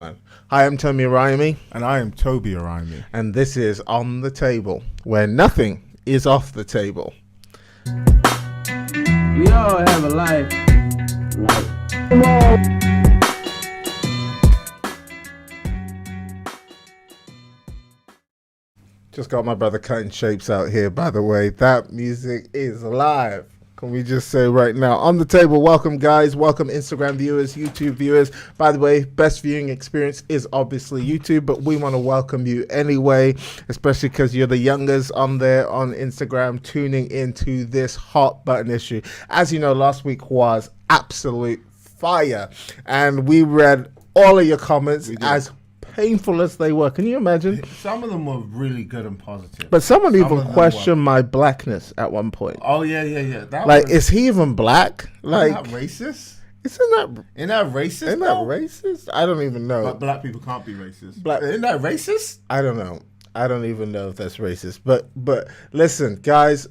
Hi, I'm Tomi Arayomi. And I am Tobi Arayomi. And this is On the Table, where nothing is off the table. We all have a life. Just got my brother cutting shapes out here, by the way. That music is live. Can we just say right now, On the Table, welcome guys, welcome Instagram viewers, YouTube viewers. By the way, best viewing experience is obviously YouTube, but we want to welcome you anyway, especially because you're the youngers on there on Instagram tuning into this hot button issue. As you know, last week was absolute fire, and we read all of your comments as painful as they were. Can you imagine? Some of them were really good and positive. But someone even questioned my blackness at one point. Oh, yeah. Is he even black? Like, isn't that racist? Isn't that racist? Isn't that racist? I don't even know. But black people can't be racist. Isn't that racist? I don't know. I don't even know if that's racist. But listen, guys,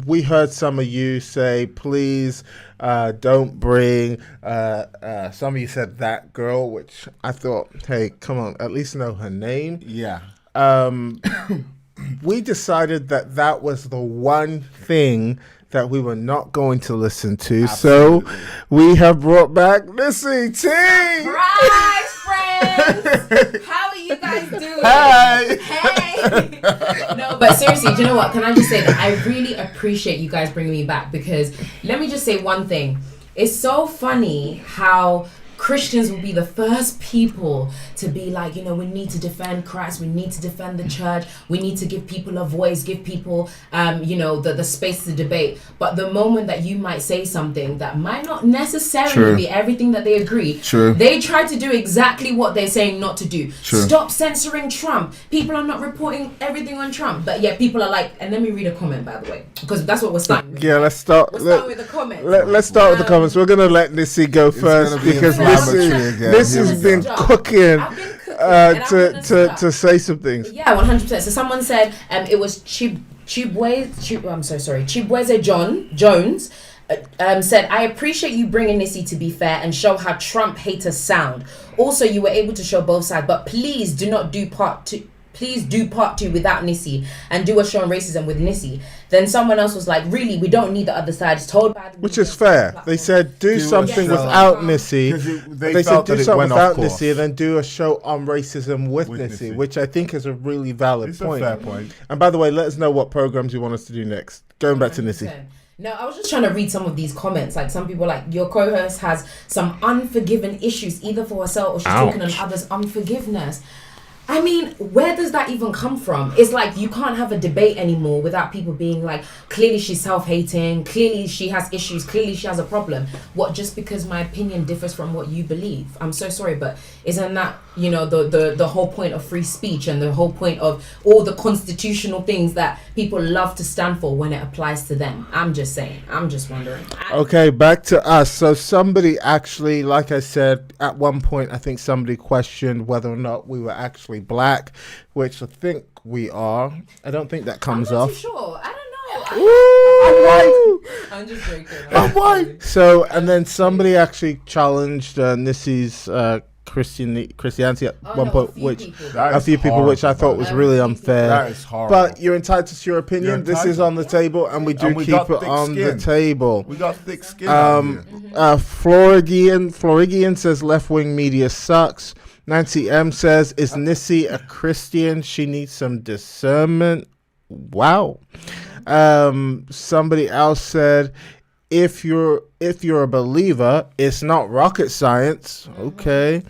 we heard some of you say, please don't bring, some of you said that girl, which I thought, hey, come on, at least know her name. Yeah. We decided that was the one thing that we were not going to listen to. Absolutely. So we have brought back Missy T. Surprise, friends! How are you guys doing? Hey! No, but seriously, do you know what? Can I just say that I really appreciate you guys bringing me back, because let me just say one thing. It's so funny how Christians will be the first people to be like, you know, we need to defend Christ, we need to defend the church, we need to give people a voice, give people, the space to debate. But the moment that you might say something that might not necessarily be everything that they agree, they try to do exactly what they're saying not to do. Stop censoring Trump. People are not reporting everything on Trump. But yeah, people are like, and let me read a comment, by the way, because that's what we're starting with. Yeah, let's start. We'll start with the comments. Let's start with the comments. We're going to let Nissy go first, because this has been cooking to say some things. Yeah, 100%. So someone said it was Chibweze Jones said, I appreciate you bringing Nissy to be fair and show how Trump haters sound. Also, you were able to show both sides, but please do not do part two. Please do part 2 without Nissy and do a show on racism with Nissy. Then someone else was like, really, we don't need the other side. It's told by the Which is fair. Platform. They said do something without Nissy. They said do something without Nissy and then do a show on racism with Nissy, which I think is a really valid point. It's a fair point. And by the way, let us know what programs you want us to do next. Going back to Nissy. No, I was just trying to read some of these comments. Like, some people like, your co-host has some unforgiven issues, either for herself or she's talking on others' unforgiveness. I mean, where does that even come from? It's like you can't have a debate anymore without people being like, clearly she's self-hating, clearly she has issues, clearly she has a problem. What, just because my opinion differs from what you believe? I'm so sorry, but isn't that, you know, the whole point of free speech and the whole point of all the constitutional things that people love to stand for when it applies to them? I'm just saying. I'm just wondering. Okay, back to us. So somebody actually, like I said, at one point, I think somebody questioned whether or not we were actually black, which I think we are. I don't think that comes off. I'm not too sure. I don't know. I'm just joking. I'm white. So, and then somebody actually challenged Nissy's Christianity at one point, a few people, which I thought was really unfair. That is horrible. But you're entitled to your opinion. This is On the Table, and we do keep it on the table. We got thick skin. Florigian says left-wing media sucks. Nancy M says, is Nissy a Christian? She needs some discernment. Wow. Somebody else said, if you're a believer, it's not rocket science. Okay.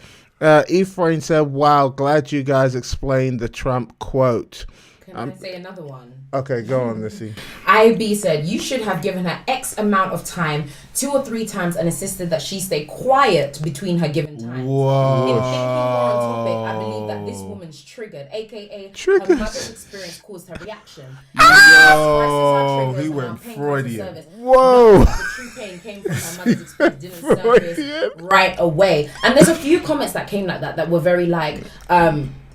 Ephraim said, wow, glad you guys explained the Trump quote. Can I say another one? Okay, go on, Nissy. IB said, you should have given her X amount of time, 2 or 3 times, and insisted that she stay quiet between her given times. Whoa. In thinking more on topic, I believe that this woman's triggered, aka her mother's experience caused her reaction. Yo, he went Freudian. Whoa. The true pain came from her mother's experience, didn't surface right away. And there's a few comments that came like that were very like,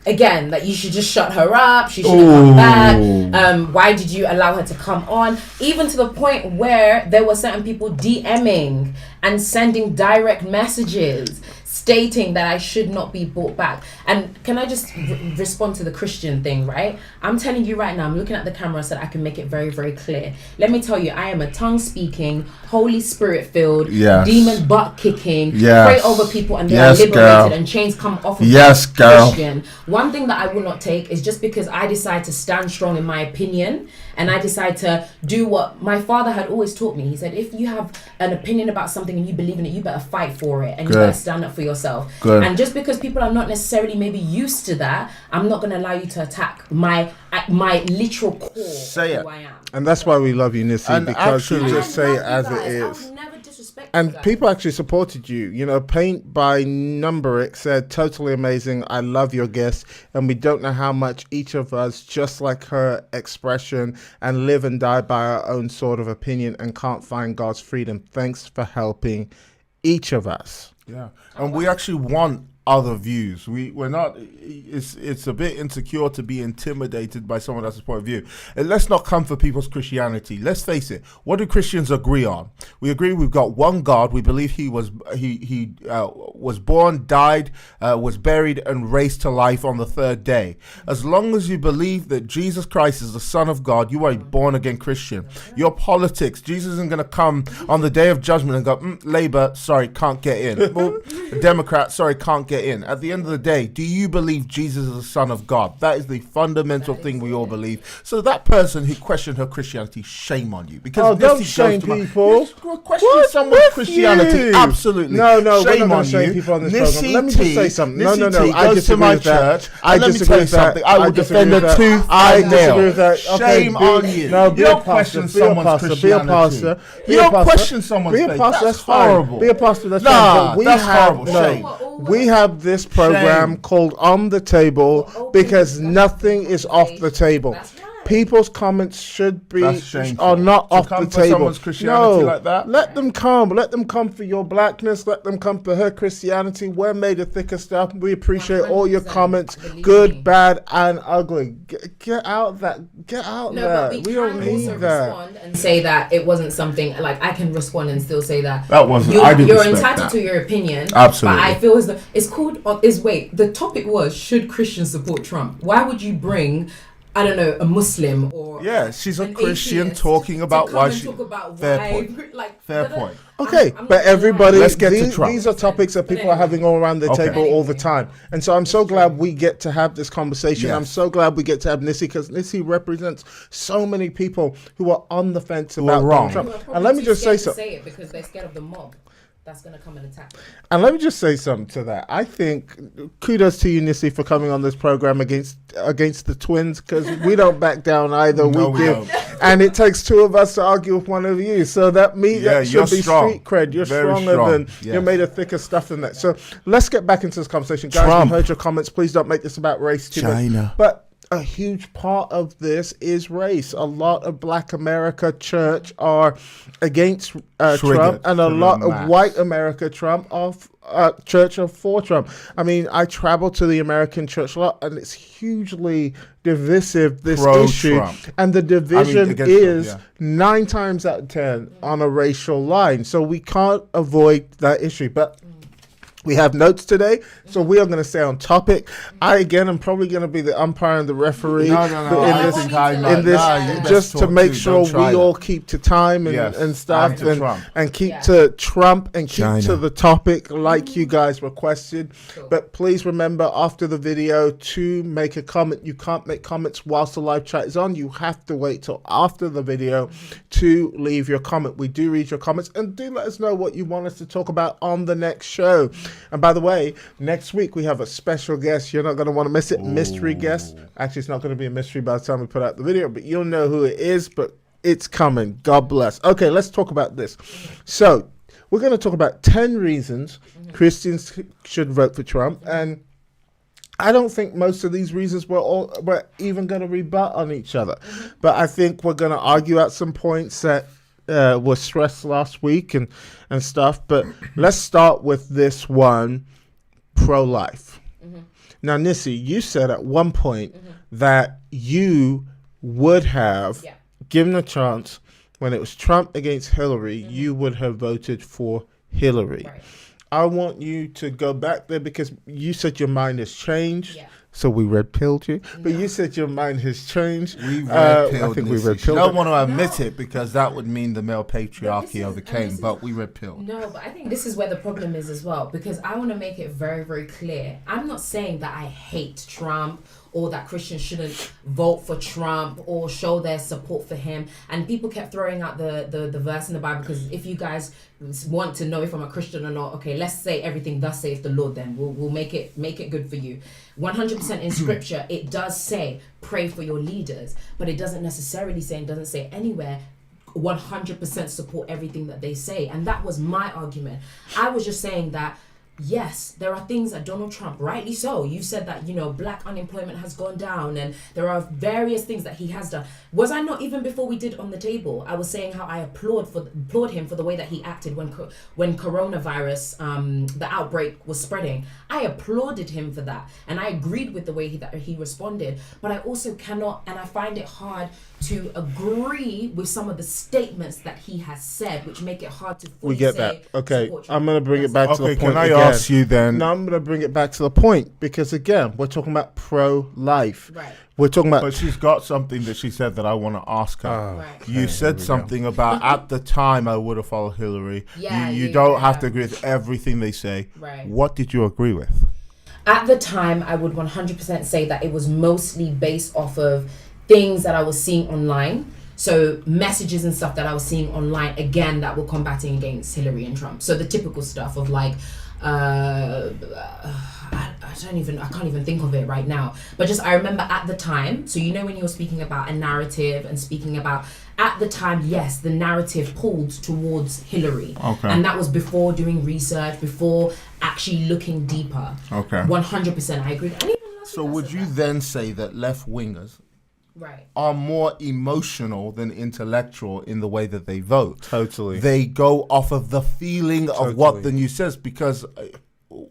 again, that you should just shut her up, she shouldn't come back, why did you allow her to come on? Even to the point where there were certain people DMing and sending direct messages stating that I should not be brought back. And can I just respond to the Christian thing, right? I'm telling you right now, I'm looking at the camera so that I can make it very, very clear. Let me tell you, I am a tongue-speaking, Holy Spirit-filled, demon butt-kicking, pray over people and they are liberated and chains come off of Christian. One thing that I will not take is just because I decide to stand strong in my opinion and I decide to do what my father had always taught me. He said, if you have an opinion about something and you believe in it, you better fight for it and you better stand up for yourself. And just because people are not necessarily maybe used to that, I'm not going to allow you to attack my literal core of who I am. And that's why we love you, Nissi, because you just say it as it is. And people actually supported you. You know, Paint by Numberic said, totally amazing. I love your guest. And we don't know how much each of us, just like her expression, and live and die by our own sort of opinion and can't find God's freedom. Thanks for helping each of us. Yeah. And we actually want other views. We're not, it's a bit insecure to be intimidated by someone else's point of view. And let's not come for people's Christianity. Let's face it, what do Christians agree on? We agree we've got one God. We believe he was born, died, was buried and raised to life on the third day. As long as you believe that Jesus Christ is the Son of God, you are a born again Christian. Your politics, Jesus isn't going to come on the day of judgment and go, Labour, sorry, can't get in. Well, Democrat, sorry, can't get in. At the end of the day, do you believe Jesus is the Son of God? That is the fundamental thing we all believe. So that person who questioned her Christianity, shame on you. Because don't shame people. Question someone's Christianity. Absolutely. No, shame on you. People on this program. Let me just say something. No. I disagree with that. I disagree with that. I will defend the tooth and nail. Shame on you. No, be a pastor. Be a pastor. You don't question someone's faith. That's horrible. Be a pastor. That's fine. That's horrible. Shame. We have this program called On the Table because nothing is off the table. People's comments should be are not off the table. No, like that? Let them come. Let them come for your blackness. Let them come for her Christianity. We're made of thicker stuff. We appreciate all your comments, good, bad, and ugly. Get out that. Get out there. We don't need that. Respond and say that it wasn't something like I can respond and still say that. That wasn't. You're entitled to your opinion. Absolutely. But I feel as though it's called. The topic was, should Christians support Trump? Why would you bring, I don't know, a Muslim or she's a Christian talking about why she. Fair point. Okay, but everybody, let's get to Trump. These are topics that people are having all around the table all the time, and so I'm so glad we get to have this conversation. I'm so glad we get to have Nissi, because Nissi represents so many people who are on the fence about Trump. And let me just say something. Say it because they're scared of the mob that's going to come and attack. And let me just say something to that. I think kudos to you, Nissi, for coming on this program against the twins, because we don't back down either. No, we give, and it takes two of us to argue with one of you. So that should be strong. Street cred. You're stronger than you're made of thicker stuff than that. So let's get back into this conversation, guys. We've heard your comments. Please don't make this about race too much. But a huge part of this is race. A lot of Black America church are against Trump, and a lot of white America church are for Trump. I mean, I travel to the American church a lot, and it's hugely divisive, this issue. And the division is 9 times out of 10 on a racial line. So we can't avoid that issue. But we have notes today, so we are going to stay on topic. I, again, am probably going to be the umpire and the referee in this just to make sure we all keep to time and stuff, and keep to Trump and keep to the topic like you guys requested. But please remember, after the video, to make a comment. You can't make comments whilst the live chat is on. You have to wait till after the video to leave your comment. We do read your comments, and do let us know what you want us to talk about on the next show. And by the way, next week we have a special guest. You're not going to want to miss it. Mystery guest. Actually, it's not going to be a mystery by the time we put out the video, but you'll know who it is. But it's coming. God bless. Okay, let's talk about this. So we're going to talk about 10 reasons Christians should vote for Trump. And I don't think most of these reasons we're even going to rebut on each other. But I think we're going to argue out some points that was stressed last week and stuff. But let's start with this one, pro-life. Now, Nissi, you said at one point that you would have, given a chance, when it was Trump against Hillary, you would have voted for Hillary. I want you to go back there because you said your mind has changed. Yeah. So we red pilled you, but No. you said your mind has changed. We red pilled. I think we Missy. red She pilled. don't want to admit No. it because that would mean the male But this patriarchy is- overcame. and this But is- we red pilled. No, but I think this is where the problem is as well, because I want to make it very, very clear. I'm not saying that I hate Trump or that Christians shouldn't vote for Trump or show their support for him. And people kept throwing out the verse in the Bible, because if you guys want to know if I'm a Christian or not, okay, let's say everything thus saith the Lord, then we'll make it good for you. 100% in scripture, it does say pray for your leaders, but it doesn't necessarily say, and doesn't say anywhere 100% support everything that they say. And that was my argument. I was just saying that yes, there are things that Donald Trump, rightly so, you said that, you know, black unemployment has gone down and there are various things that he has done. Was I not, even before we did on the table, I was saying how I applaud him for the way that he acted when coronavirus, the outbreak was spreading. I applauded him for that, and I agreed with the way that he responded. But I also cannot, and I find it hard to agree with some of the statements that he has said, which make it hard to fully We get say that. Okay, support Trump. I'm going to bring it back to the Okay, point can I again. ask you then? No, I'm going to bring it back to the point because, again, we're talking about pro-life. Right. We're talking about... But she's got something that she said that I want to ask her. Oh, Right. You said something about at the time I would have followed Hillary. Yeah, you yeah, don't yeah. have to agree with everything they say. Right. What did you agree with? At the time, I would 100% say that it was mostly based off of things that I was seeing online. So messages and stuff that I was seeing online, again, that were combating against Hillary and Trump. So the typical stuff of like, I can't even think of it right now. But just, I remember at the time, so you know when you were speaking about a narrative and speaking about, at the time, yes, the narrative pulled towards Hillary. Okay. And that was before doing research, before actually looking deeper. Okay. 100%, I agree. And even last So week I would said you that. then say that left wingers Right. are more emotional than intellectual in the way that they vote? Totally. They go off of the feeling of what the news says, because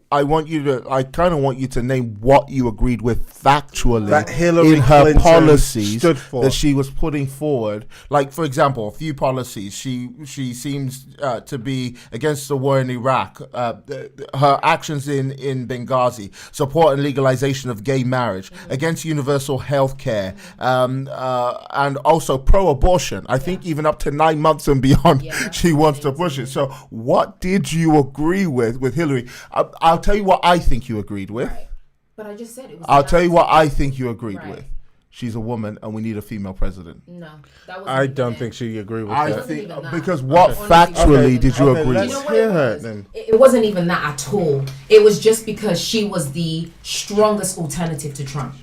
I kind of want you to name what you agreed with factually That Hillary in her Clinton policies stood for. that she was putting forward. Like, for example, a few policies. She seems to be against the war in Iraq. Her actions in Benghazi, support and legalization of gay marriage, against universal health care, and also pro-abortion. I think even up to 9 months and beyond, Yeah, she wants to push it. So what did you agree with Hillary? I'll tell you what I think you agreed with. Right. But I just said it was. I'll tell you what I think you agreed Right. with. She's a woman and we need a female president. No, that wasn't. I even don't it. think she agree with I that. wasn't think even that. because what Okay. factually Okay. did you Okay, agree let's You know with? what hear it her was? then. It wasn't even that at all. It was just because she was the strongest alternative to Trump.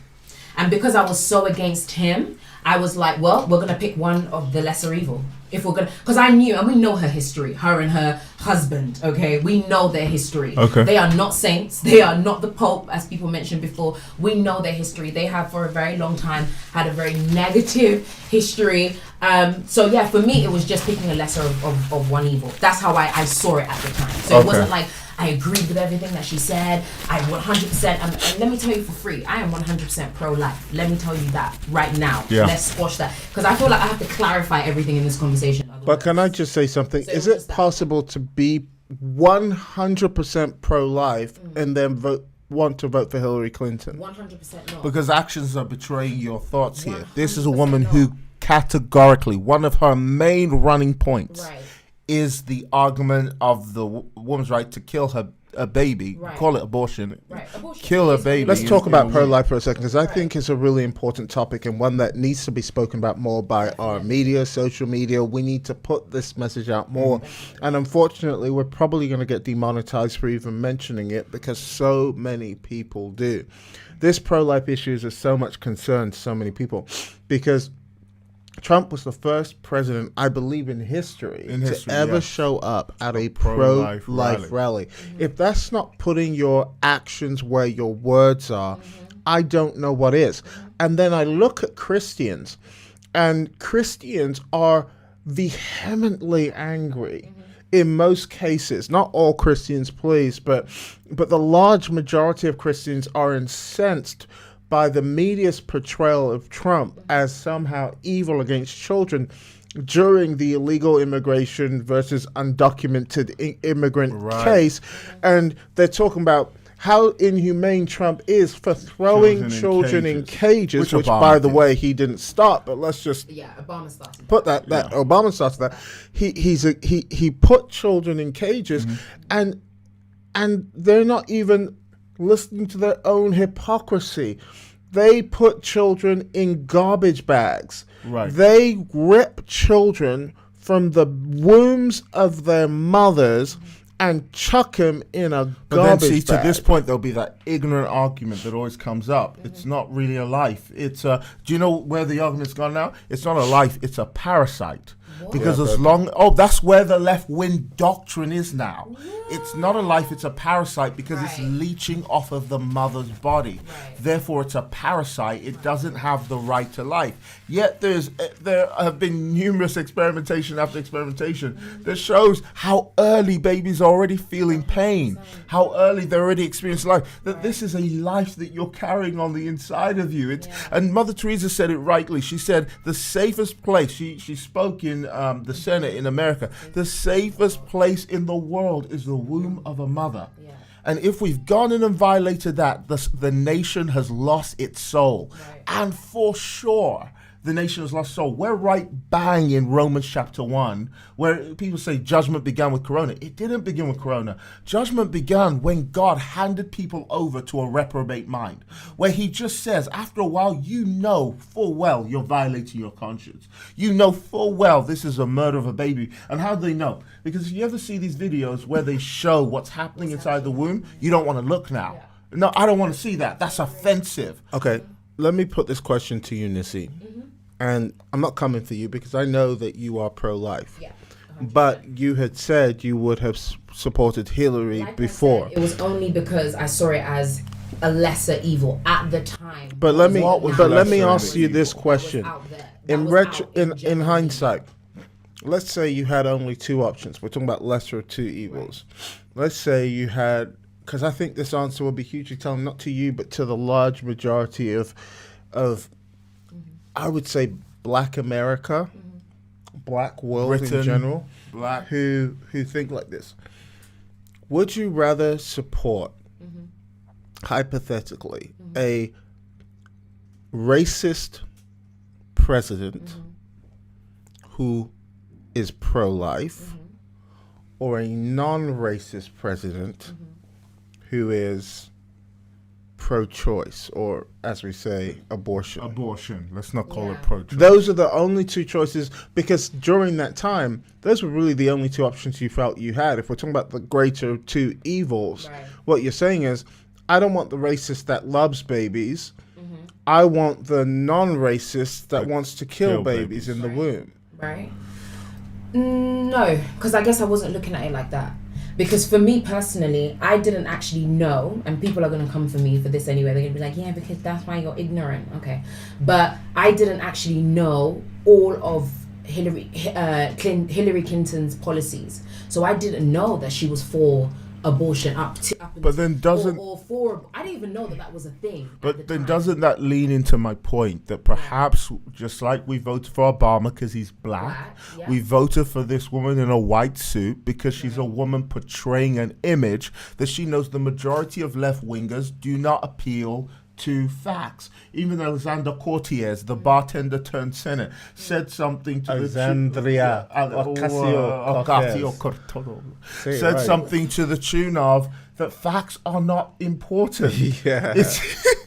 And because I was so against him, I was like, well, we're going to pick one of the lesser evil. If we're going to, because I knew, and we know her history, her and her husband, okay? We know their history. Okay. They are not saints. They are not the Pope, as people mentioned before. We know their history. They have, for a very long time, had a very negative history. So yeah, for me, it was just picking a lesser of one evil. That's how I saw it at the time. So Okay. it wasn't like, I agreed with everything that she said. I 100%, and let me tell you for free, I am 100% pro-life. Let me tell you that right now. Yeah. Let's squash that. Because I feel like I have to clarify everything in this conversation. But can I just say something? So Is it it was that. possible to be 100% pro-life and then want to vote for Hillary Clinton? 100% not. Because actions are betraying your thoughts here. This is a 100% woman not. who categorically, one of her main running points Right. is the argument of the woman's right to kill a baby, Right. call it abortion, Right. Abortion kill a is- baby. Let's in- talk in about a pro-life for a second, because I Right. think it's a really important topic and one that needs to be spoken about more by our media, social media. We need to put this message out more. And unfortunately, we're probably going to get demonetized for even mentioning it because so many people do. This pro-life issue is of so much concern to so many people because Trump was the first president, I believe, in history to ever yeah. show up at a pro-life pro-life rally. If that's not putting your actions where your words are, I don't know what is. And then I look at Christians, and Christians are vehemently angry. In most cases, not all Christians, please, but the large majority of Christians are incensed by the media's portrayal of Trump as somehow evil against children. during the illegal immigration versus undocumented immigrant Right. case, and they're talking about how inhumane Trump is for throwing children in cages, which Obama by the did. way, he didn't start, but let's just Yeah, Obama started. put that Obama started that. He put children in cages, and they're not even listening to their own hypocrisy. They put children in garbage bags. Right. They rip children from the wombs of their mothers and chuck them in a But then, garbage see, bag. to this point, there'll be that ignorant argument that always comes up. It's not really a life. It's a. Do you know where the argument's gone now? It's not a life. It's a parasite. Because that's where the left-wing doctrine is now. It's not a life, it's a parasite because it's Right. leeching off of the mother's body. Right. Therefore, it's a parasite. It doesn't have the right to life. Yet there have been numerous experimentation after experimentation that shows how early babies are already feeling pain, how early they're already experiencing life, that this is a life that you're carrying on the inside of you. And Mother Teresa said it rightly. She said the safest place, she spoke in the Senate in America, the safest place in the world is the womb of a mother. Yeah. And if we've gone in and violated that, the nation has lost its soul. Right. And for sure, the nation has lost soul. We're right bang in Romans chapter 1, where people say judgment began with Corona. It didn't begin with Corona. Judgment began when God handed people over to a reprobate mind, where he just says, after a while, you know full well you're violating your conscience. You know full well this is a murder of a baby. And how do they know? Because if you ever see these videos where they show what's happening inside the womb, you don't want to look now. Yeah. No, I don't want to see that. That's offensive. Okay, let me put this question to you, Nissi. And I'm not coming for you because I know that you are pro-life. Yeah. But you had said you would have supported Hillary Like I before. said, it was only because I saw it as a lesser evil at the time. But let me What was let me lesser ask you evil? this That was question. out there. In That was out in general hindsight, let's say you had only two options. We're talking about lesser of two evils. Let's say you had, because I think this answer will be hugely telling, not to you, but to the large majority of I would say Black America, Black world in Britain, general, Black. who think like this. Would you rather support, hypothetically, a racist president who is pro-life, or a non-racist president who is pro-choice, or as we say, abortion? Abortion. Let's not call Yeah. it pro-choice. Those are the only two choices, because during that time, those were really the only two options you felt you had. If we're talking about the greater two evils, Right. what you're saying is, I don't want the racist that loves babies. I want the non-racist that wants to kill babies in the womb. Right? No, because I guess I wasn't looking at it like that. Because for me personally, I didn't actually know, and people are going to come for me for this anyway. They're going to be like, yeah, because that's why you're ignorant. Okay. But I didn't actually know all of Hillary Clinton's policies. So I didn't know that she was for abortion up But then doesn't- or for I didn't even know that was a thing. at the But then time. doesn't that lean into my point that perhaps just like we voted for Obama because he's black, Yeah. we voted for this woman in a white suit because she's a woman portraying an image that she knows the majority of left-wingers do not appeal to facts. Even Alexander Cortez, the bartender turned Senate, said something to Alexandria Ocasio-Cortez Say it said right. something to the tune of that facts are not important. Yeah.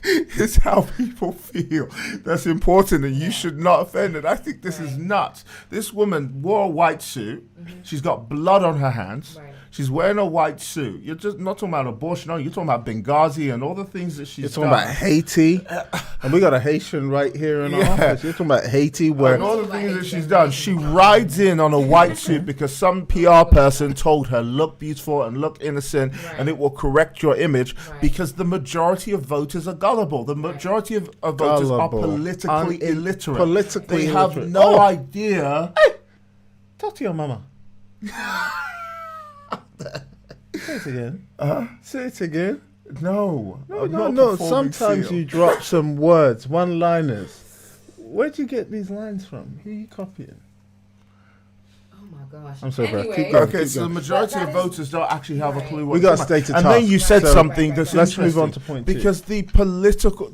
It's how people feel that's important, and you should not offend it. I think this is nuts. This woman wore a white suit. She's got blood on her hands. Right. She's wearing a white suit. You're just not talking about abortion. No, you're talking about Benghazi and all the things that she's You're talking done. about Haiti, and we got a Haitian right here in our office. You're talking about Haiti, where And all the things that she's done. She rides in on a white suit because some PR person told her, look beautiful and look innocent, and it will correct your image, Right. because the majority of voters are gullible. The majority of voters are Gullible. politically illiterate. Politically they have illiterate. no Oh. idea. talk to your mama. Say it again. Say it again. No. No, I'm no, not no. performing Sometimes seal. you drop some words, one-liners. Where'd you get these lines from? Who are you copying? gosh. I'm so bad. Anyway, Keep going. Okay, so the majority of voters don't actually have a clue what We got it's a about. stated And task. then you said So something that's let's move on interesting, to point two. because the political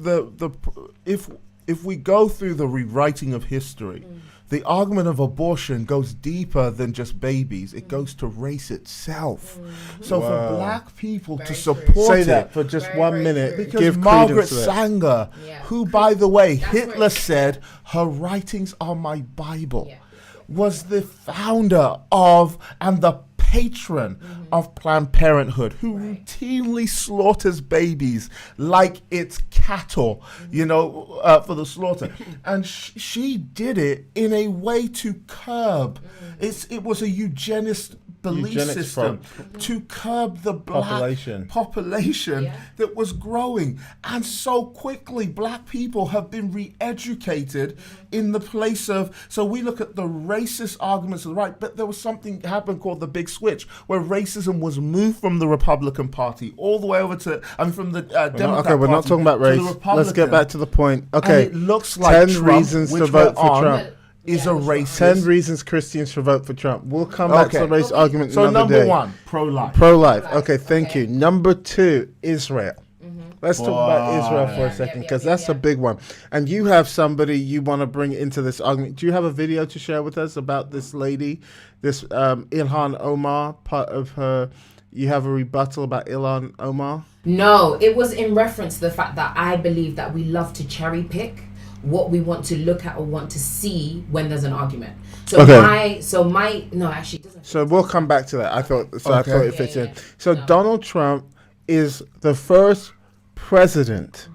if we go through the rewriting of history, the argument of abortion goes deeper than just babies. It goes to race itself. So Wow. for black people Very to true. support Say it, that for just Very, 1 very minute. true. because Give Margaret credence to that. Sanger, Yeah. who, by the way, That's Hitler where- said her writings are my Bible, Yeah. was the founder of and the patron of Planned Parenthood, who routinely slaughters babies like it's cattle, for the slaughter. And she did it in a way to curb. It was a eugenist belief Eugenics system to curb the black population Yeah. that was growing. And so quickly, black people have been re-educated in the place of, so we look at the racist arguments of the right, but there was something happened called the big switch, where racism was moved from the Republican Party all the way over to, from the Democrat Okay, we're not Party talking about to the race. Let's get Republican. back to the point. Okay, And it looks like 10 Trump, reasons to which vote we're for on, Trump. is a racist. 10 reasons Christians should vote for Trump. We'll come back to the race argument So another number day. one, pro-life. Pro-life. Pro-life. Okay, thank Okay. you. Number 2, Israel. Let's talk about Israel for a Yeah, second, yeah, because yeah, that's a yeah. big one. And you have somebody you want to bring into this argument. Do you have a video to share with us about this lady, this Ilhan Omar, part of her? You have a rebuttal about Ilhan Omar? No, it was in reference to the fact that I believe that we love to cherry pick what we want to look at or want to see when there's an argument. So Okay. no, actually it doesn't. So we'll come back to that. I thought it fits Yeah, in. yeah. So No. Donald Trump is the first president.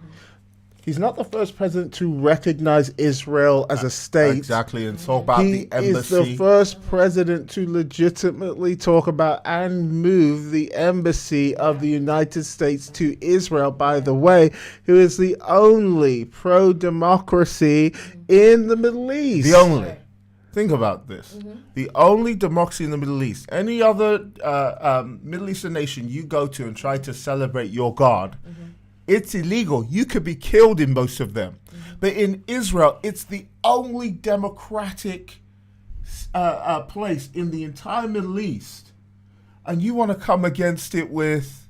He's not the first president to recognize Israel as a state. Exactly, and talk about He the embassy. is the first president to legitimately talk about and move the embassy of the United States to Israel, by the way, who is the only pro-democracy in the Middle East. The only. Think about this. The only democracy in the Middle East. Any other Middle Eastern nation you go to and try to celebrate your God, it's illegal. You could be killed in most of them. But in Israel, it's the only democratic place in the entire Middle East. And you want to come against it with...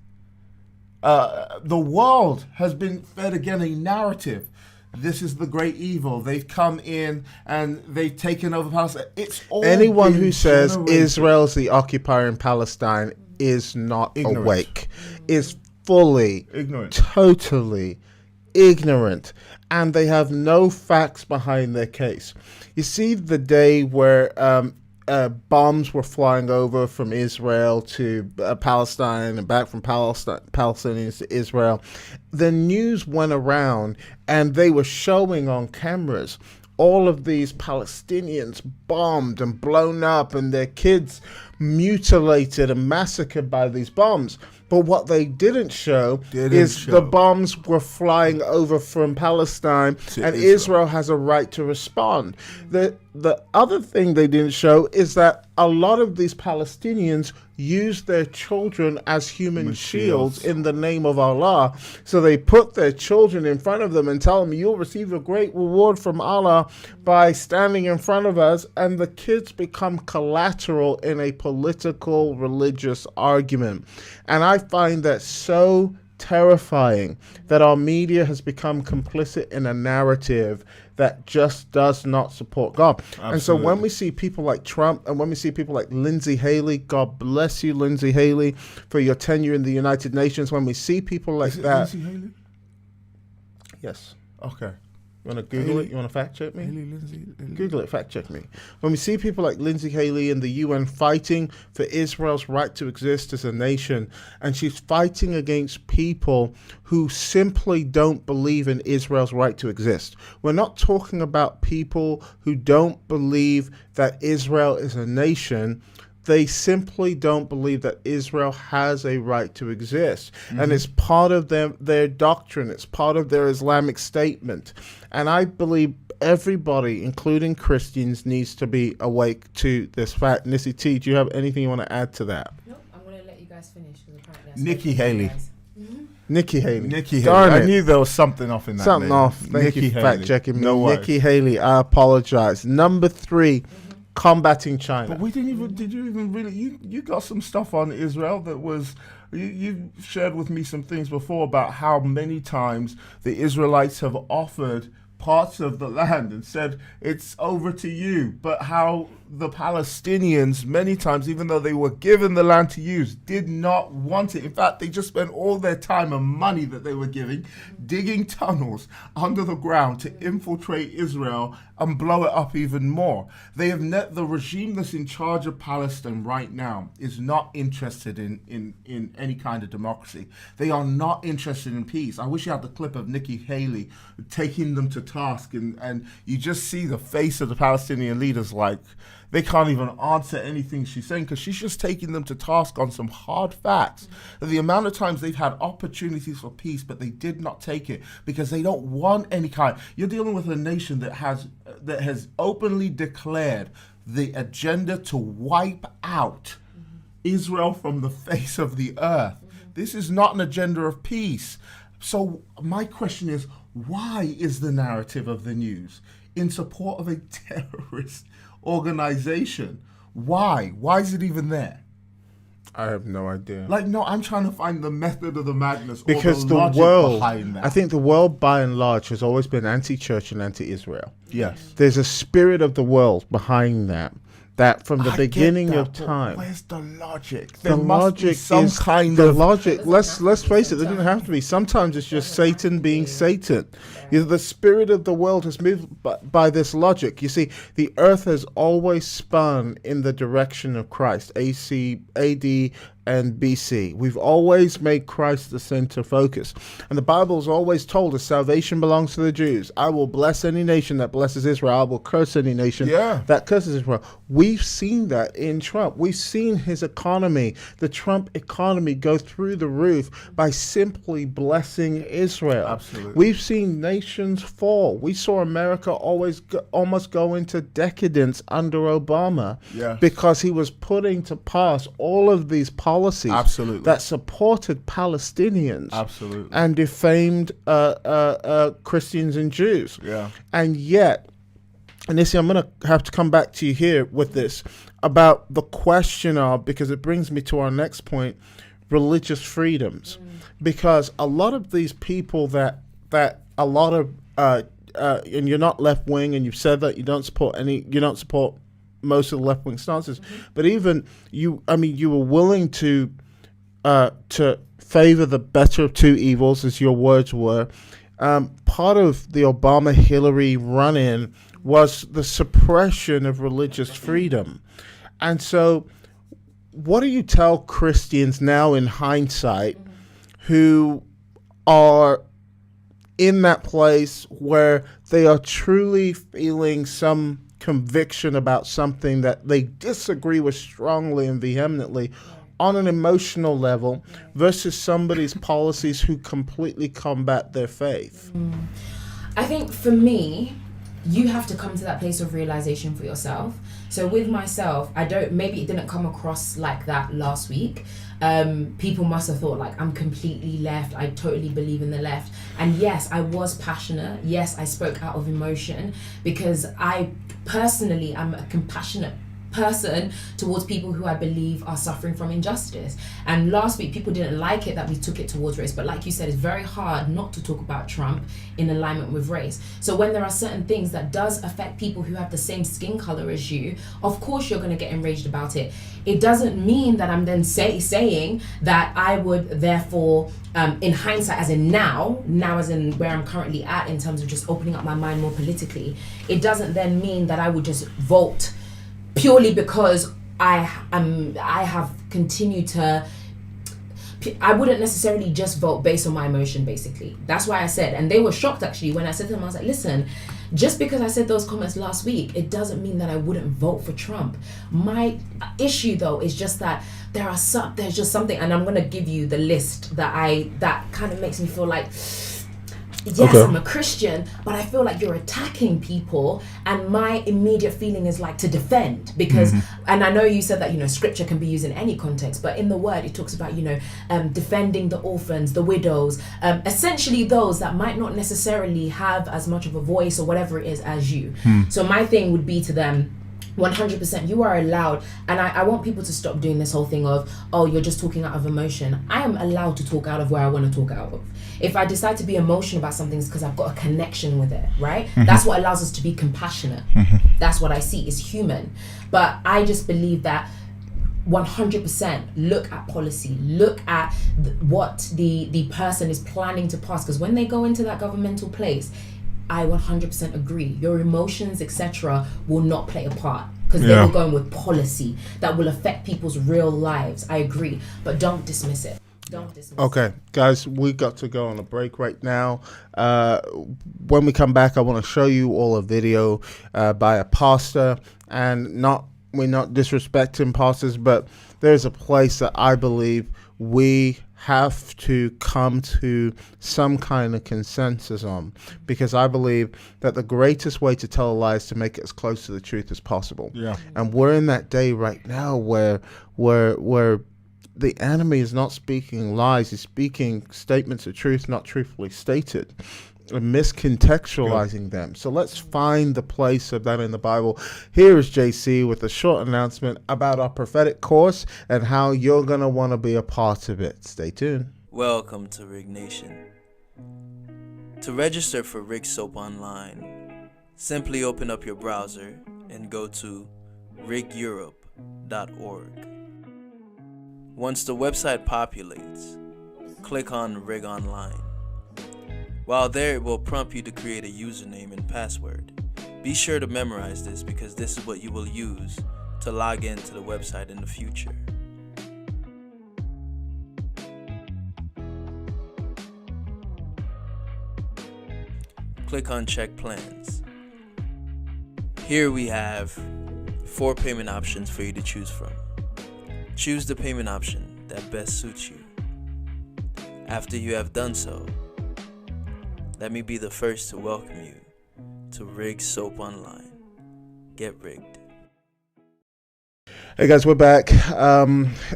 the world has been fed again a narrative. This is the great evil. They've come in and they've taken over Palestine. It's all Anyone been who says generated. Israel's the occupier in Palestine is not Ignorant. awake, is fully, Ignorant. totally ignorant, and they have no facts behind their case. You see, the day where bombs were flying over from Israel to Palestine and back from Palestinians to Israel, the news went around and they were showing on cameras all of these Palestinians bombed and blown up and their kids mutilated and massacred by these bombs. But what they didn't show is the bombs were flying over from Palestine and Israel has a right to respond. The other thing they didn't show is that a lot of these Palestinians used their children as human shields in the name of Allah. So they put their children in front of them and tell them, you'll receive a great reward from Allah by standing in front of us. And the kids become collateral in a political, religious argument. And I find that so terrifying that our media has become complicit in a narrative that just does not support God. Absolutely. And so when we see people like Trump and when we see people like Lindsay Haley, God bless you, Lindsay Haley, for your tenure in the United Nations. When we see people like that. Lindsay Haley? Yes. Okay. You want to Google Haley? it? You want to fact check me? Lindsay. Google it, fact check me. When we see people like Lindsay Haley in the UN fighting for Israel's right to exist as a nation, and she's fighting against people who simply don't believe in Israel's right to exist. We're not talking about people who don't believe that Israel is a nation. They simply don't believe that Israel has a right to exist. And it's part of their doctrine. It's part of their Islamic statement. And I believe everybody, including Christians, needs to be awake to this fact. Nissy T, do you have anything you want to add to that? Nope, I'm going to let you guys finish. Apparently Nikki Haley. Nikki Haley. Nikki Haley. Darn I it. knew there was something off in that Something name. off. Thank Nikki you for Haley. fact checking me. No worries. Nikki Haley, I apologize. Number 3, combating China. But we didn't even. Did you even really? You got some stuff on Israel that was. You shared with me some things before about how many times the Israelites have offered parts of the land and said it's over to you, but how the Palestinians many times, even though they were given the land to use, did not want it. In fact, they just spent all their time and money that they were giving digging tunnels under the ground to infiltrate Israel and blow it up even more. They have the regime that's in charge of Palestine right now is not interested in any kind of democracy. They are not interested in peace. I wish you had the clip of Nikki Haley taking them to task, and you just see the face of the Palestinian leaders like they can't even answer anything she's saying because she's just taking them to task on some hard facts. The amount of times they've had opportunities for peace, but they did not take it because they don't want any kind. You're dealing with a nation that has openly declared the agenda to wipe out Israel from the face of the earth. This is not an agenda of peace. So my question is, why is the narrative of the news in support of a terrorist organization? Why is it even there? I have no idea. I'm trying to find the method of the madness because or the logic world behind that. I think the world by and large has always been anti-church and anti-Israel. Yes, there's a spirit of the world behind that from the beginning of time. Where's the logic? The logic is kind of logic. Let's face it. There doesn't have to be. Sometimes it's just Satan being Satan. The spirit of the world has moved by this logic. You see, the earth has always spun in the direction of Christ. AC, AD, and BC. We've always made Christ the center focus. And the Bible's always told us salvation belongs to the Jews. I will bless any nation that blesses Israel. I will curse any nation that curses Israel. We've seen that in Trump. We've seen his economy, the Trump economy, go through the roof by simply blessing Israel. Absolutely. We've seen nations fall. We saw America almost go into decadence under Obama because he was putting to pass all of these policies that supported Palestinians and defamed Christians and Jews. And yet, and Issy, I'm going to have to come back to you here with this about the question of, because it brings me to our next point, religious freedoms. Because a lot of these people that a lot of and you're not left wing, and you've said that you don't support most of the left wing stances, but even you were willing to favor the better of two evils, as your words were. Part of the Obama-Hillary run-in was the suppression of religious freedom. And so what do you tell Christians now in hindsight who are in that place where they are truly feeling some conviction about something that they disagree with strongly and vehemently on an emotional level versus somebody's policies who completely combat their faith? I think for me, you have to come to that place of realization for yourself. So with myself, maybe it didn't come across like that last week. People must have thought like I'm completely left. I totally believe in the left. And yes, I was passionate. Yes, I spoke out of emotion because I personally am a compassionate person towards people who I believe are suffering from injustice. And last week people didn't like it that we took it towards race, but like you said, it's very hard not to talk about Trump in alignment with race. So when there are certain things that does affect people who have the same skin color as you, of course you're going to get enraged about it. It doesn't mean that I'm then saying that I would therefore in hindsight, as in now as in where I'm currently at in terms of just opening up my mind more politically, it doesn't then mean that I would just vote purely because I have continued to. I wouldn't necessarily just vote based on my emotion, basically. That's why I said, and they were shocked actually when I said to them, I was like, listen, just because I said those comments last week, it doesn't mean that I wouldn't vote for Trump. My issue though is just that there's just something, and I'm gonna give you the list that kind of makes me feel like, yes, okay, I'm a Christian, but I feel like you're attacking people, and my immediate feeling is like to defend, because, and I know you said that, scripture can be used in any context, but in the word, it talks about, defending the orphans, the widows, essentially those that might not necessarily have as much of a voice or whatever it is as you. So my thing would be to them, 100%, you are allowed, and I want people to stop doing this whole thing of, oh, you're just talking out of emotion. I am allowed to talk out of where I want to talk out of. If I decide to be emotional about something, it's because I've got a connection with it, right? That's what allows us to be compassionate. That's what I see is human. But I just believe that 100% look at policy, look at what the person is planning to pass, because when they go into that governmental place, I 100% agree. Your emotions, etc., will not play a part because they will go in with policy that will affect people's real lives. I agree, but don't dismiss it. Don't dismiss Okay, guys, we got to go on a break right now. When we come back, I want to show you all a video by a pastor, and we're not disrespecting pastors, but there's a place that I believe we have to come to some kind of consensus on, because I believe that the greatest way to tell a lie is to make it as close to the truth as possible. Yeah. And we're in that day right now where the enemy is not speaking lies, he's speaking statements of truth not truthfully stated, and miscontextualizing them. So let's find the place of that in the Bible. Here is JC with a short announcement about our prophetic course and how you're going to want to be a part of it. Stay tuned. Welcome to Rig Nation. To register for Rig Soap Online, simply open up your browser and go to rigeurope.org. Once the website populates, click on Rig Online. While there, it will prompt you to create a username and password. Be sure to memorize this because this is what you will use to log in to the website in the future. Click on Check Plans. Here we have 4 payment options for you to choose from. Choose the payment option that best suits you. After you have done so, let me be the first to welcome you to Rig Soap Online. Get rigged. Hey guys, we're back.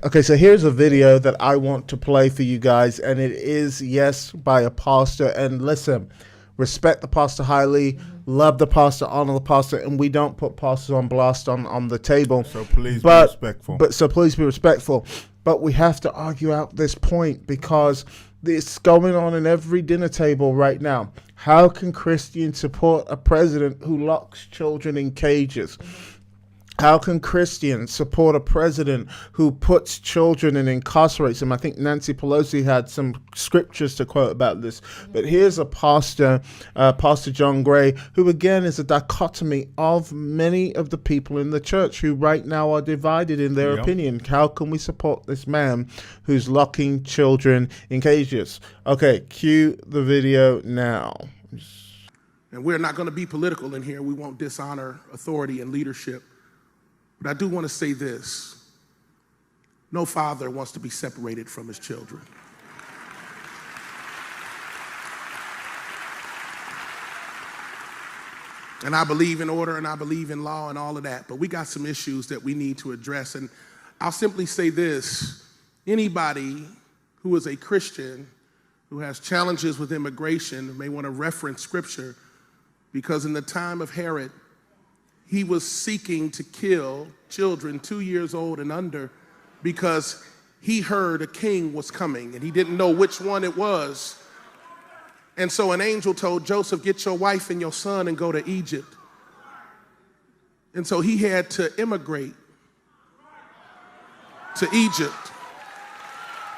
Okay, so here's a video that I want to play for you guys, and it is, yes, by a pastor. And listen, respect the pastor highly, love the pastor, honor the pastor, and we don't put pastors on blast on the table. So please be respectful. So please be respectful. But we have to argue out this point because it's going on in every dinner table right now. How can Christians support a president who locks children in cages? How can Christians support a president who puts children and incarcerates them? I think Nancy Pelosi had some scriptures to quote about this. But here's a pastor, Pastor John Gray, who again is a dichotomy of many of the people in the church who right now are divided in their opinion. How can we support this man who's locking children in cages? Okay, cue the video now. And we're not going to be political in here. We won't dishonor authority and leadership. But I do want to say this. No father wants to be separated from his children. And I believe in order and I believe in law and all of that. But we got some issues that we need to address. And I'll simply say this. Anybody who is a Christian who has challenges with immigration may want to reference scripture, because in the time of Herod, he was seeking to kill children 2 years old and under because he heard a king was coming and he didn't know which one it was. And so an angel told Joseph, get your wife and your son and go to Egypt. And so he had to immigrate to Egypt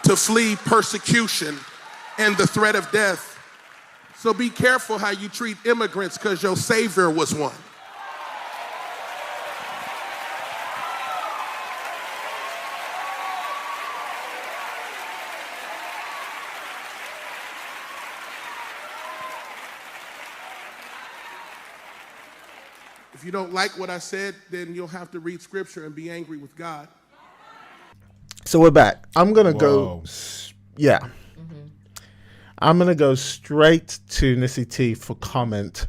to flee persecution and the threat of death. So be careful how you treat immigrants, because your Savior was one. If you don't like what I said, then you'll have to read scripture and be angry with God. So we're back. I'm going to go, I'm going to go straight to Nissy T for comment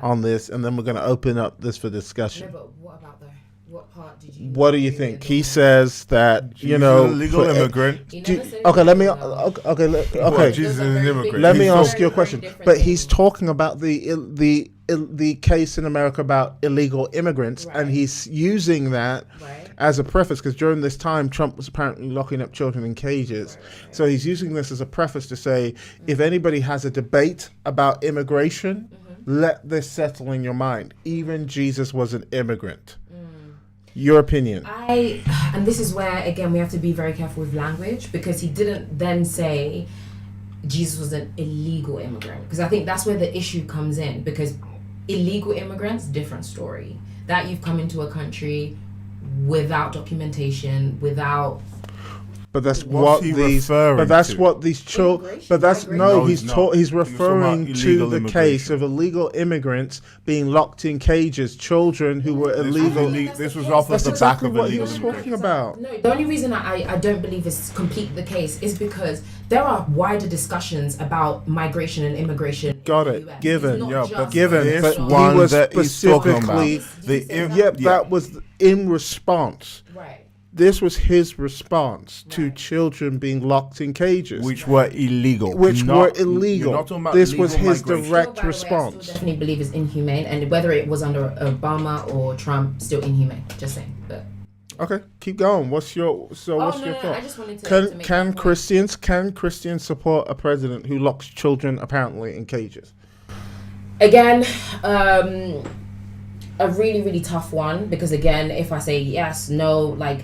on this, and then we're going to open up this for discussion. No, but what about what part did you... What do you think? He says that, Jesus is a legal immigrant. Okay, let me... Okay. Jesus is an immigrant. Let me ask you a question. But he's talking about the the case in America about illegal immigrants, and he's using that as a preface, because during this time Trump was apparently locking up children in cages. So he's using this as a preface to say, if anybody has a debate about immigration, let this settle in your mind. Even Jesus was an immigrant. Your opinion? And this is where, again, we have to be very careful with language, because he didn't then say Jesus was an illegal immigrant, because I think that's where the issue comes in, because illegal immigrants, different story. That you've come into a country without documentation, without... But that's what these. But that's what these children. But that's no. He's referring to the case of illegal immigrants being locked in cages, children who were illegal. This was off of the back of what illegal he was talking about. No, the only reason I don't believe it's completely the case is because there are wider discussions about migration and immigration. Got in it. the US. Given, this but one he was that he's talking specifically. about. That was in response. Right. This was his response to children being locked in cages, which were illegal. Were illegal. You're not talking about this was his migration. direct Still, by the way, I response. still definitely believe it's inhumane, and whether it was under Obama or Trump, still inhumane. Just saying. But Okay, keep going. What's your I thought? just wanted to make Can that point. Christians support a president who locks children apparently in cages? Again, a really, really tough one, because again, if I say yes, no, like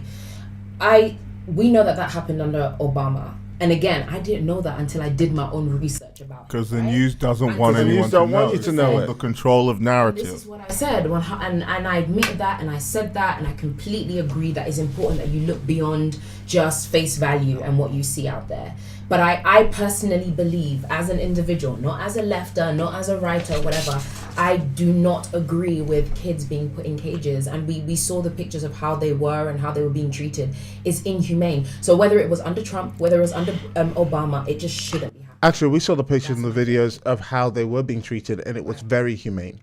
we know that happened under Obama. And again, I didn't know that until I did my own research about it. Because the news doesn't want the anyone news don't to want know. you to know It's it. the control of narrative. This is what I said, and I admitted that, and I said that, and I completely agree that it's important that you look beyond just face value and what you see out there. But I personally believe, as an individual, not as a lefter, not as a writer, whatever, I do not agree with kids being put in cages. And we saw the pictures of how they were and how they were being treated. It's inhumane. So whether it was under Trump, whether it was under Obama, it just shouldn't be happening. Actually, we saw the pictures and the videos of how they were being treated, and it was very humane.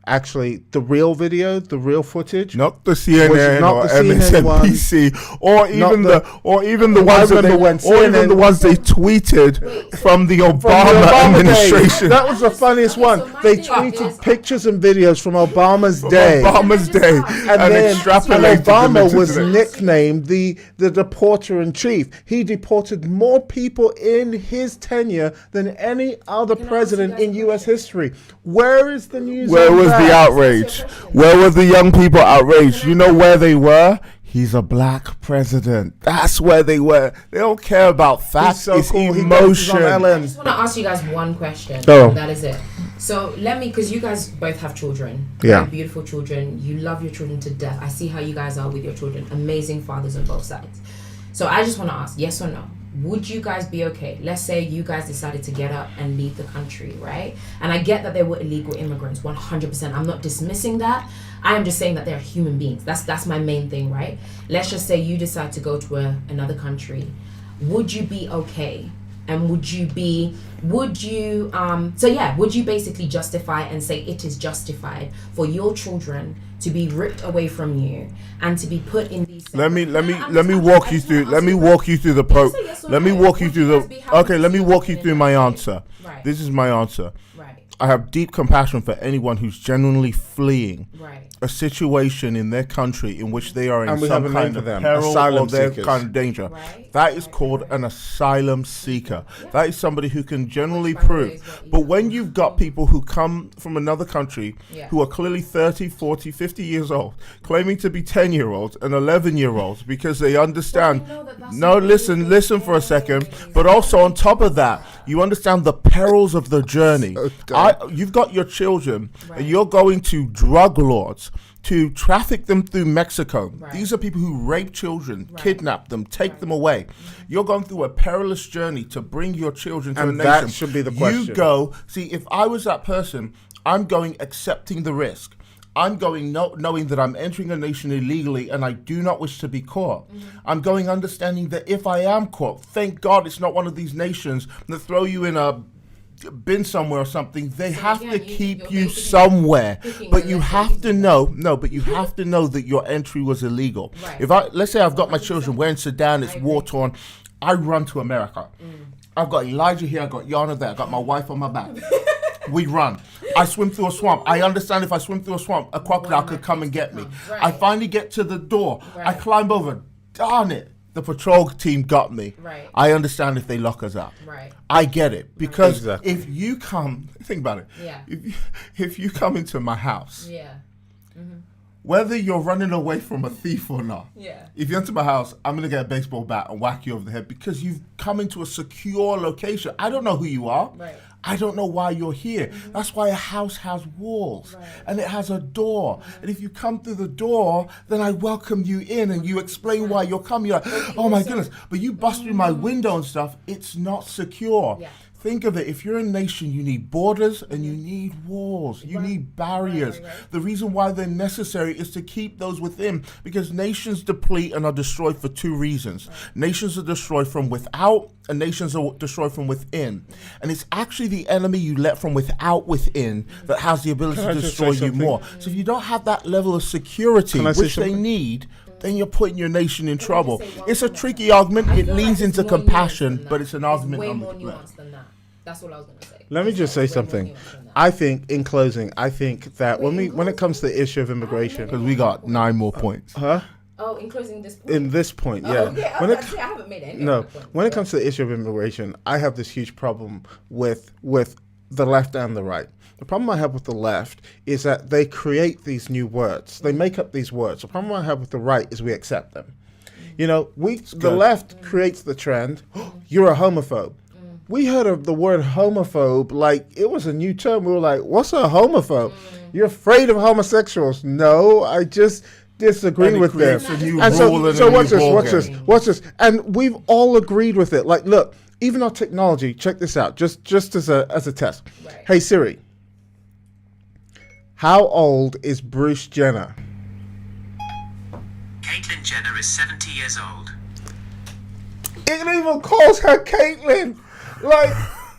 Actually, the real video, the real footage, Not the CNN not or the CNN MSNBC, or even the I ones that remember when CNN tweeted from the from the Obama Obama administration. days. That was the funniest one. so my They thing tweeted is- pictures and videos from Obama's day. Obama's day, And and then extrapolated them Obama into was the- nicknamed the deporter in chief. He deported more people in his tenure than any other Can I ask president you guys in a U.S. question? history. Where is the news? Where on was that? the outrage? Where were the young people outraged? You know where they were? He's a black president. That's where they were. They don't care about facts. He's so It's cool. He emotion. dances on I Ellen. just want to ask you guys one question. Go. That is it. So because you guys both have children. Yeah. Very beautiful children. You love your children to death. I see how you guys are with your children. Amazing fathers on both sides. So I just want to ask, yes or no? Would you guys be okay? Let's say you guys decided to get up and leave the country, right? And I get that they were illegal immigrants, 100%. I'm not dismissing that. I am just saying that they're human beings. That's my main thing, right? Let's just say you decide to go to another country. Would you be okay? And would you basically justify and say it is justified for your children to be ripped away from you and to be put in these... Let me walk you through my answer. Right. This is my answer. Right. I have deep compassion for anyone who's genuinely fleeing Right. a situation in their country in which they are in And we have some a name kind for of them, peril asylum or they're seekers. kind of danger. Right. That is called an asylum seeker. That is somebody who can generally Which, by the way, is prove. what you But have. when you've got people who come from another country Yeah. who are clearly 30, 40, 50 years old, claiming to be 10-year-olds and 11-year-olds because they understand. Well, I know that that's No, not listen for a second. But also on top of that, you understand the perils of the journey. You've got your children, Right. and you're going to drug lords to traffic them through Mexico. Right. These are people who rape children, Right. kidnap them, take them away. You're going through a perilous journey to bring your children to And a that nation. should be the You question. go, see, if I was that person, I'm going accepting the risk. I'm going knowing that I'm entering a nation illegally and I do not wish to be caught. I'm going understanding that if I am caught, thank God it's not one of these nations that throw you in a bin somewhere or something. They have again, to you're keep you basically somewhere. picking But your you left have and to know, but you have to know that your entry was illegal. Right. Let's say I've got my children, we're in Sudan, it's I agree. war torn, I run to America. I've got Elijah here, I've got Yana there, I've got my wife on my back. We run. I swim through a swamp. I understand if I swim through a swamp, a crocodile could come and get me. Right. I finally get to the door. I Right. climb over. Darn it. The patrol team got me. Right. I understand if they lock us up. Right. I get it. Because Exactly. if you come, think about it. Yeah. If you come into my house, Yeah. whether you're running away from a thief or not, Yeah. if you enter my house, I'm going to get a baseball bat and whack you over the head because you've come into a secure location. I don't know who you are. Right. I don't know why you're here. That's why a house has walls and it has a door. And if you come through the door, then I welcome you in and you explain why you're coming. You're like, oh my goodness. But you bust through my window and stuff, it's not secure. Yeah. Think of it, if you're a nation, you need borders and you need walls. You need barriers. Right. The reason why they're necessary is to keep those within, because nations deplete and are destroyed for two reasons. Nations are destroyed from without, and nations are destroyed from within. And it's actually the enemy you let from without within that has the ability Can I to just destroy say you something? more. So if you don't have that level of security, Can I say which they something? need, then you're putting your nation in trouble. say one It's a thing? tricky argument. I It feel like leans it's into more nuanced compassion, than but that. it's an argument way on more the nuanced than that. That's all I was going to say. Let me just say Way more something. nuanced than that. I think, in closing, I think that when it comes to the issue of immigration, because we got 9 more points. huh? Oh, in closing this point. In this point, yeah. Oh, okay. When it, I haven't made any. no, other points, when it but- comes to the issue of immigration, I have this huge problem with the left and the right. The problem I have with the left is that they create these new words. They make up these words. The problem I have with the right is we accept them. You know, the good. left creates the trend. You're a homophobe. We heard of the word homophobe like it was a new term. We were like, what's a homophobe? You're afraid of homosexuals. No, I just disagree And it with them. creates a new And rule and so a new watch this, ball watch this, game. watch this. And we've all agreed with it. Like, look, even our technology, check this out, just as a test. Right. Hey Siri, how old is Bruce Jenner? Caitlyn Jenner is 70 years old. It even calls her Caitlyn. Like,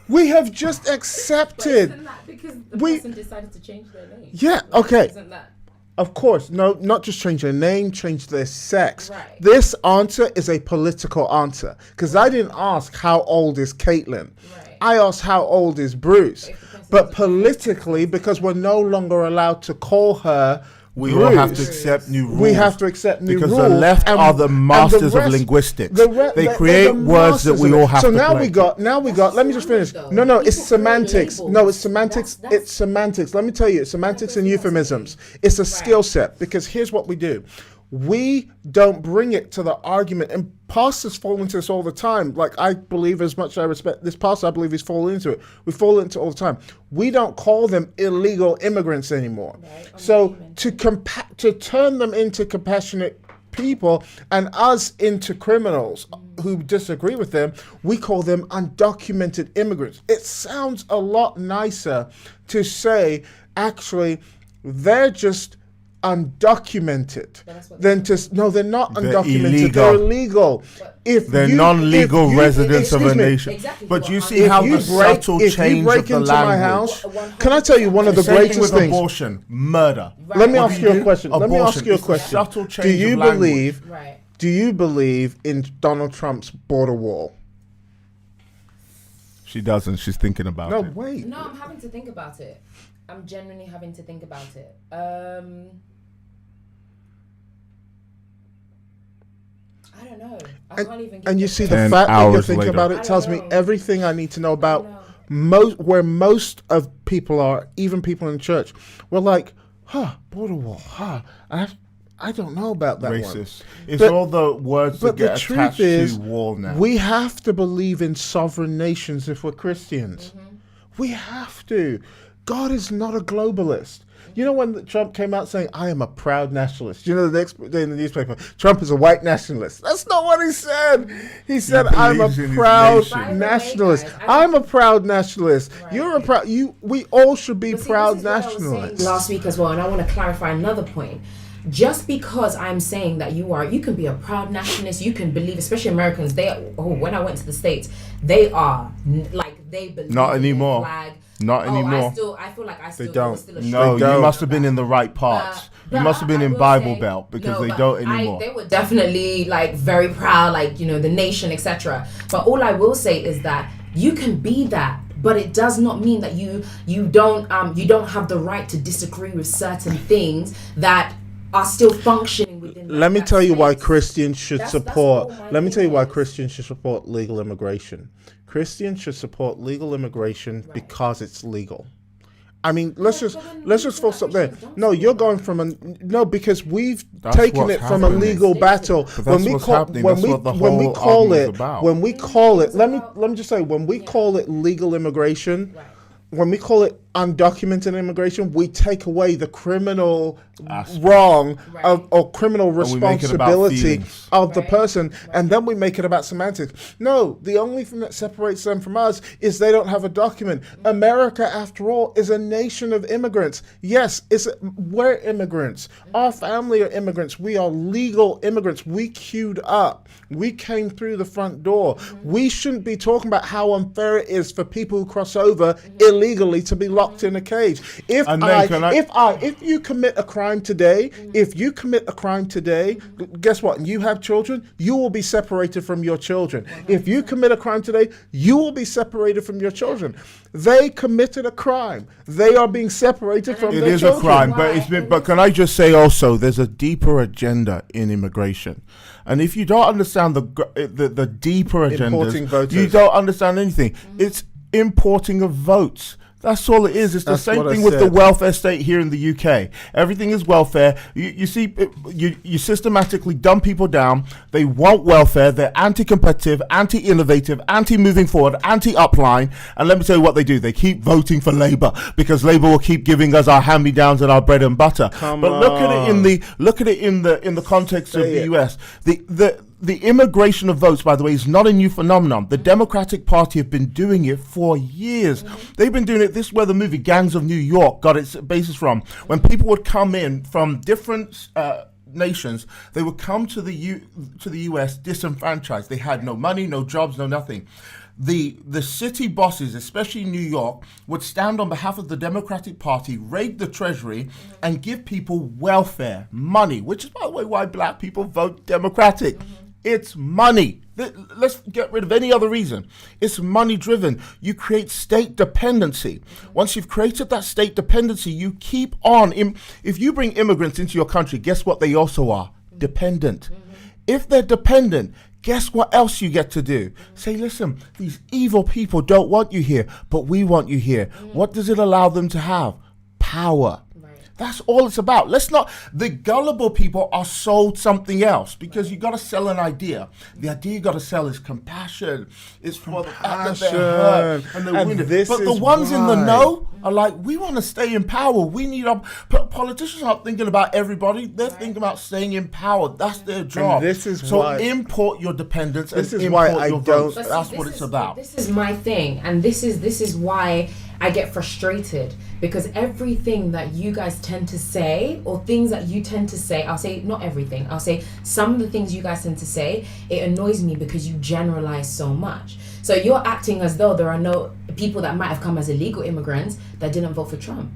we have just But accepted. isn't that because the We- person decided to change their name? Yeah, okay. Isn't that? Of course, no, not just change their name, change their sex. Right. This answer is a political answer because I didn't ask how old is Caitlyn. Right. I asked how old is Bruce. But if the person But is- politically, because we're no longer allowed to call her We Bruce, all have to accept new rules. we have to accept new because rules. the left and- are the and masters rest- of linguistics. they're They create the words that masters we of it. all have so to now play. we got. Let me just finish. Though. No, it's People create semantics. labels. No, it's semantics. That's- It's semantics. Let me tell you, it's semantics and That's what I'm euphemisms. saying. It's a skill set because here's what we do. We don't bring it to the argument, and pastors fall into this all the time. Like, I believe, as much as I respect this pastor, I believe he's fallen into it. We fall into it all the time. We don't call them illegal immigrants anymore. Right. So to turn them into compassionate people and us into criminals who disagree with them, we call them undocumented immigrants. It sounds a lot nicer to say, actually, they're just undocumented than to no, they're not They're undocumented. illegal. They're illegal. If They're you- non-legal if you- residents of a excuse me, nation. Exactly. But you see if how you the break, subtle if you change break of the into my language. house, can I tell you one of the Same thing greatest with things? abortion, murder. Let me What ask do you a do? question. Let me ask Abortion. you a It's the question. subtle Do change you of language. believe? Right. Do you believe in Donald Trump's border wall? She doesn't. She's thinking about No, it. wait. No, I'm having to think about it. I'm genuinely having to think about it. I don't know. I can't even. And you give see it the 10 fact that you hours think later. about I it don't tells me know. everything I need to know know. about most of people are, even people in church. We're like, border wall, I don't know about that one. Racist. It's But- all the words that But the get truth attached is, to wall now. we have to believe in sovereign nations if we're Christians. We have to. God is not a globalist. You know when Trump came out saying, I am a proud nationalist. You know the next day in the newspaper, Trump is a white nationalist. That's not what he said. He said, I'm a believes in his proud nation. By the way, nationalist. guys, I I'm a proud nationalist. Right. You're a proud, we all should be But see, proud this is what I was saying nationalists. last week as well, and I want to clarify another point. Just because I'm saying that you can be a proud nationalist, you can believe, especially Americans. When I went to the States, they believe Not in their anymore. flag. Not anymore. I feel like I still. don't. it was still a No, They you don't. must have been in the right parts. You But must have been I in will Bible say- Belt because no, they but don't anymore. They were definitely very proud, the nation, etc. But all I will say is that you can be that but it does not mean that you don't have the right to disagree with certain things that are still functioning within. Let me tell you why Christians should That's support. all my Let me thing tell you why is. Christians should support legal immigration. Christians should support legal immigration because it's legal. I mean, let's just full stop there. No, you're going from because we've taken what's it from a happening. legal battle. But that's what's happening. That's what the when we whole call argument is it about. when we call it let me just say when we call it legal immigration, when we call it undocumented immigration, we take away the criminal wrong or criminal we make it about responsibility feelings. of the person, and then we make it about semantics. No, the only thing that separates them from us is they don't have a document. America, after all, is a nation of immigrants. Yes, we're immigrants. Our family are immigrants. We are legal immigrants. We queued up. We came through the front door. We shouldn't be talking about how unfair it is for people who cross over illegally to be locked in a cage. If you commit a crime today, guess what? You have children, you will be separated from your children. If you commit a crime today, you will be separated from your children. They committed a crime. They are being separated from their children. It is a crime, but can I just say also, there's a deeper agenda in immigration. And if you don't understand the deeper Importing agendas, voters. you don't understand anything. It's importing of votes. That's all it is. It's the same thing with the welfare state here in the UK. Everything is welfare. You see, you systematically dumb people down. They want welfare. They're anti-competitive, anti-innovative, anti-moving forward, anti-upline. And let me tell you what they do. They keep voting for Labour because Labour will keep giving us our hand-me-downs and our bread and butter. Look at it in the context of the US. The immigration of votes, by the way, is not a new phenomenon. The Democratic Party have been doing it for years. They've been doing it. This is where the movie Gangs of New York got its basis from. When people would come in from different nations, they would come to the US disenfranchised. They had no money, no jobs, no nothing. The city bosses, especially New York, would stand on behalf of the Democratic Party, raid the treasury, and give people welfare, money, which is, by the way, why black people vote Democratic. It's money. Let's get rid of any other reason. It's money driven. You create state dependency. Once you've created that state dependency, you keep on. If you bring immigrants into your country, guess what they also are? Dependent. If they're dependent, guess what else you get to do? Say, listen, these evil people don't want you here, but we want you here. What does it allow them to have? Power. That's all it's about. The gullible people are sold something else because you got to sell an idea. The idea you got to sell is compassion. It's for the fact that they're hurt and they're wounded. But the ones in the know are like, we want to stay in power. We need our politicians aren't thinking about everybody. They're thinking about staying in power. That's their job. And this is so why, import your dependence. This and is import why I your don't. votes. That's what it's about. This is my thing, and this is why I get frustrated, because everything that you guys tend to say, or things that you tend to say, I'll say not everything, I'll say some of the things you guys tend to say, it annoys me because you generalize so much. So you're acting as though there are no people that might have come as illegal immigrants that didn't vote for Trump.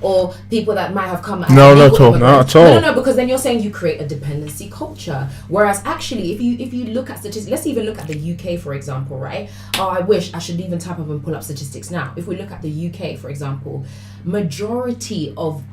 Or people that might have come as not at all. No, because then you're saying you create a dependency culture. Whereas actually, if you look at statistics, let's even look at the UK, for example, right? Oh, I wish I should even type up and pull up statistics now. If we look at the UK, for example, majority of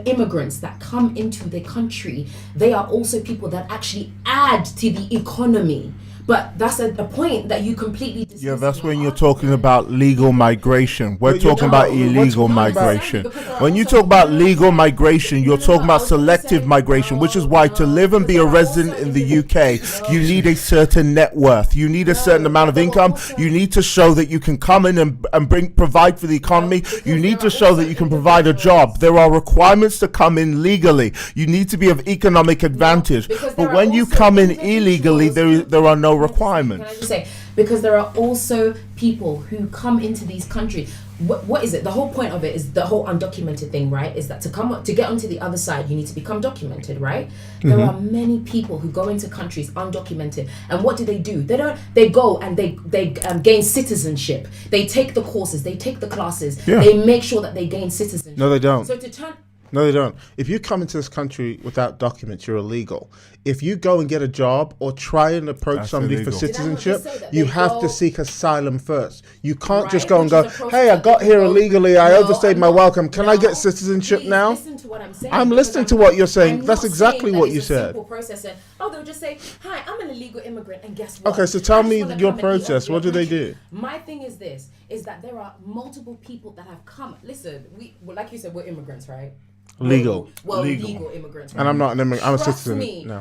immigrants that come into the country, they are also people that actually add to the economy. But that's a point that you completely dismiss. Yeah, that's when you're talking about legal migration. We're talking about illegal migration. When you talk about legal migration, you're talking about selective migration, which is why to live and be a resident in the UK, you need a certain net worth. You need a certain amount of income. You need to show that you can come in and provide for the economy. You need to show that you can provide a job. There are requirements to come in legally. You need to be of economic advantage. But when you come in illegally, there are no requirements. Can I just say, because there are also people who come into these countries. What is it? The whole point of it is the whole undocumented thing, right? Is that to get onto the other side, you need to become documented, right? There are many people who go into countries undocumented, and what do? They go and they gain citizenship. They take the courses, they take the classes, they make sure that they gain citizenship. No, they don't. So to turn. No, they don't. If you come into this country without documents, you're illegal. If you go and get a job or try and approach That's somebody illegal. for Did I not just citizenship, say that you they have go- to seek asylum first. You can't Right, just go and which go, is a process hey, I that got they here go- illegally. I No, overstayed I'm my not- welcome. Can I no. get citizenship Please now? Listen to what I'm saying. I'm because listening to what you're saying. I'm That's not exactly saying that what it's you a said. simple process and, they'll just say, hi, I'm an illegal immigrant, and guess what? Okay, so tell I just me wanna your come and eat process. off your What do they country. do? My thing is this, is that there are multiple people that have come. Listen, well, like you said, we're immigrants, right? Legal. Well, Legal. legal immigrants. And I'm not an immigrant. I'm a Trust citizen. me, No.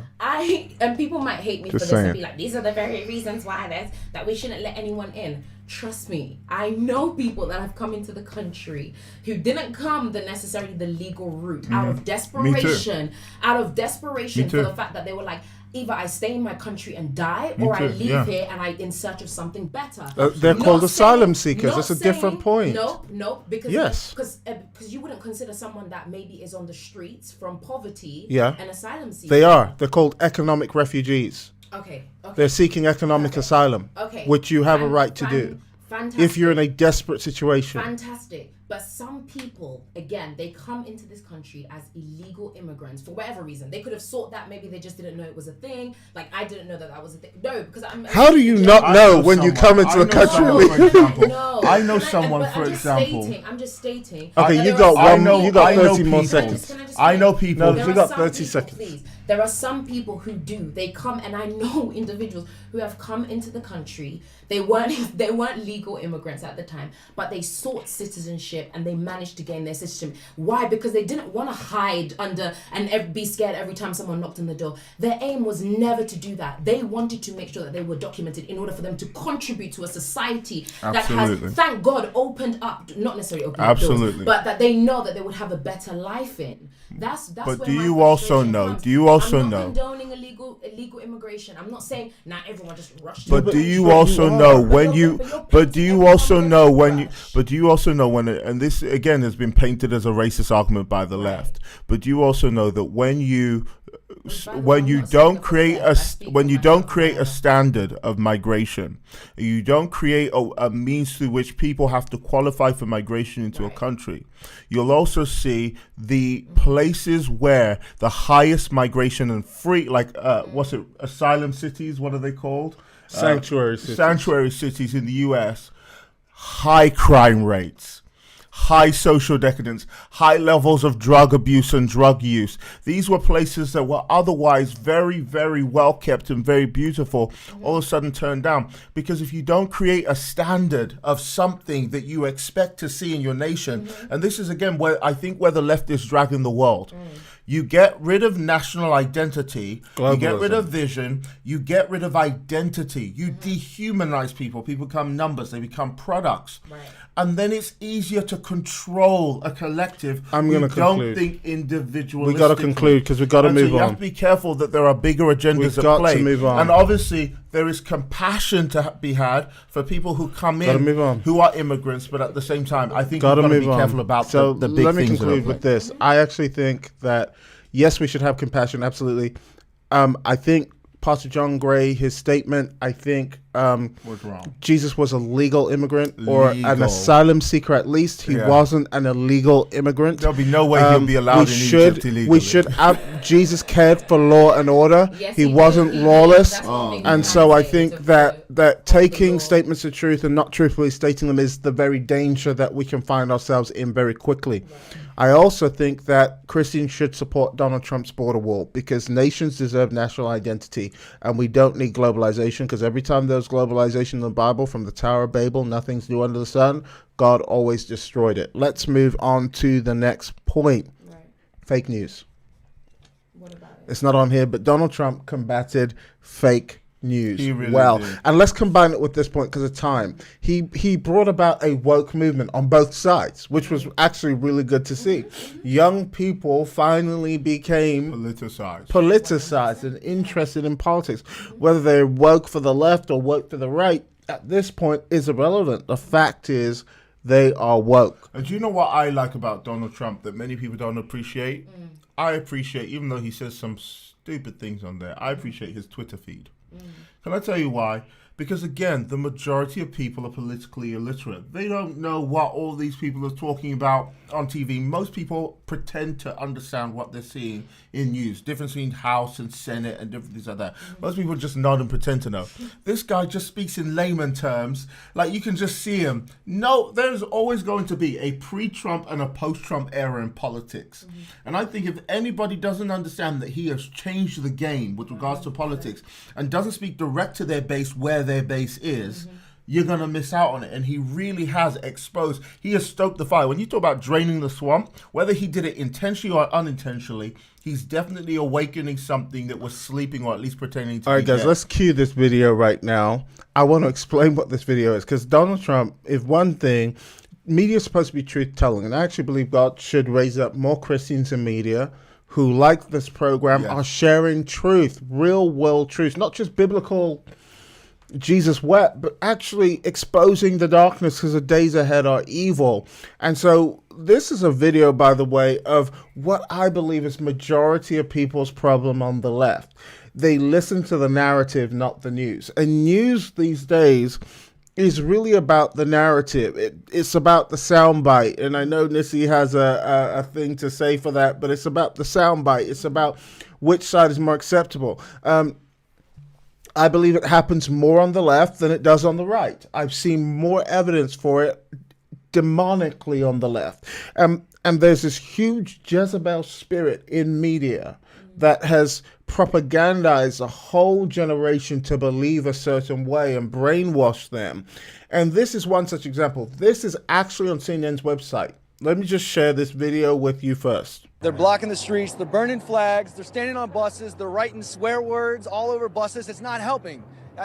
and people might hate me Just for this saying. and be like, these are the very reasons why that we shouldn't let anyone in. Trust me, I know people that have come into the country who didn't come necessarily the legal route out of desperation, Me for too. the fact that they were like, either I stay in my country and die, or I too, leave yeah. here and I in search of something better. They're Not called asylum saying- seekers. not That's a different saying- point. Nope, because Yes. because you wouldn't consider someone that maybe is on the streets from poverty Yeah. an asylum seeker. They are. They're called economic refugees. Okay. They're seeking economic asylum, Okay. which you have a right to do Fantastic. if you're in a desperate situation. Fantastic. But some people, again, they come into this country as illegal immigrants for whatever reason. They could have sought that. Maybe they just didn't know it was a thing. Like, I didn't know that was a thing. No, because I'm... How do you not know when you come into the country? For example, No. I know Can someone, but for I'm just example. I'm just stating. Okay, that you there got are one. some- You got I know 30 more people. seconds. Can I just I know finish? people. No, There you are got some 30 people, seconds. Please. There are some people who do. They come, and I know individuals who have come into the country. They weren't legal immigrants at the time, but they sought citizenship and they managed to gain their citizenship. Why? Because they didn't want to hide under and be scared every time someone knocked on the door. Their aim was never to do that. They wanted to make sure that they were documented in order for them to contribute to a society that Absolutely. has, thank God, opened up, not necessarily opened up Absolutely. doors, but that they know that they would have a better life in. That's But where do my you also frustration know- comes. do you also I'm know- not condoning illegal immigration. I'm not saying now everyone just rushed. But to do the you country. also are. know But when you're- you? but you're But do painting you also everyone know with a when you? brush. But do you also know when? And this again has been painted as a racist argument by the left. But do you also know that when you when you don't create a standard of migration, you don't create a means through which people have to qualify for migration into a Right. country, you'll also see the places where the highest migration and free, like what's it, asylum cities? What are they called? Sanctuary cities. Sanctuary cities in the U.S. High crime rates, high social decadence, high levels of drug abuse and drug use. These were places that were otherwise very, very well kept and very beautiful, all of a sudden turned down. Because if you don't create a standard of something that you expect to see in your nation, and this is again where I think where the left is dragging the world. You get rid of national identity, you get rid Globalism. of vision, you get rid of identity, you dehumanize people. People become numbers, they become products. Right. And then it's easier to control a collective I'm who gonna don't conclude. think individualistically. We got to conclude because we got to And so move you have on. to be careful that there are bigger agendas We've at got to play. move on. And obviously there is compassion to be had for people who come Gotta in move on. who are immigrants, but at the same time, I think Got to you've got to move be on. careful about so the big let me things. that conclude are- with this. I actually think that yes, we should have compassion. Absolutely. I think Pastor John Gray, his statement. I think What's wrong? Jesus was a legal immigrant or an Legal. asylum seeker. At least he Yeah. wasn't an illegal immigrant. There'll be no way he'll be allowed in Egypt illegally. We should. Jesus cared for law and order. Yes, he he wasn't did. lawless. That's one thing And we so can I say think is that taking law. statements of truth and not truthfully stating them is the very danger that we can find ourselves in very quickly. I also think that Christians should support Donald Trump's border wall because nations deserve national identity and we don't need globalization because every time there's globalization in the Bible, from the Tower of Babel, nothing's new under the sun, God always destroyed it. Let's move on to the next point. Right. Fake news. What about it? It's not on here, but Donald Trump combated fake news He really well. did. And let's combine it with this point because of time. He brought about a woke movement on both sides, which was actually really good to see. Young people finally became politicized and interested in politics. Whether they're woke for the left or woke for the right, at this point is irrelevant. The fact is they are woke. And do you know what I like about Donald Trump that many people don't appreciate? I appreciate, even though he says some stupid things on there, I appreciate his Twitter feed. Can I tell you why? Because again, the majority of people are politically illiterate. They don't know what all these people are talking about on TV. Most people pretend to understand what they're seeing in news. Difference between House and Senate and different things like that. Most people just nod and pretend to know. This guy just speaks in layman terms. Like, you can just see him. No, there's always going to be a pre-Trump and a post-Trump era in politics. And I think if anybody doesn't understand that he has changed the game with regards to politics and doesn't speak direct to their base where their base is, you're going to miss out on it. And he really has exposed, he has stoked the fire. When you talk about draining the swamp, whether he did it intentionally or unintentionally, he's definitely awakening something that was sleeping or at least pretending to be All right, guys, dead. let's cue this video right now. I want to explain what this video is, because Donald Trump, if one thing, media is supposed to be truth-telling, and I actually believe God should raise up more Christians in media who, like this program, are sharing truth, real world truth, not just biblical Jesus wept, but actually exposing the darkness, because the days ahead are evil. And so this is a video, by the way, of what I believe is majority of people's problem on the left. They listen to the narrative, not the news. And news these days is really about the narrative. It's about the soundbite. And I know Nissi has a thing to say for that, but it's about the soundbite. It's about which side is more acceptable. I believe it happens more on the left than it does on the right. I've seen more evidence for it demonically on the left. And there's this huge Jezebel spirit in media that has propagandized a whole generation to believe a certain way and brainwash them. And this is one such example. This is actually on CNN's website. Let me just share this video with you first. They're blocking the streets, they're burning flags, they're standing on buses, they're writing swear words all over buses. It's not helping.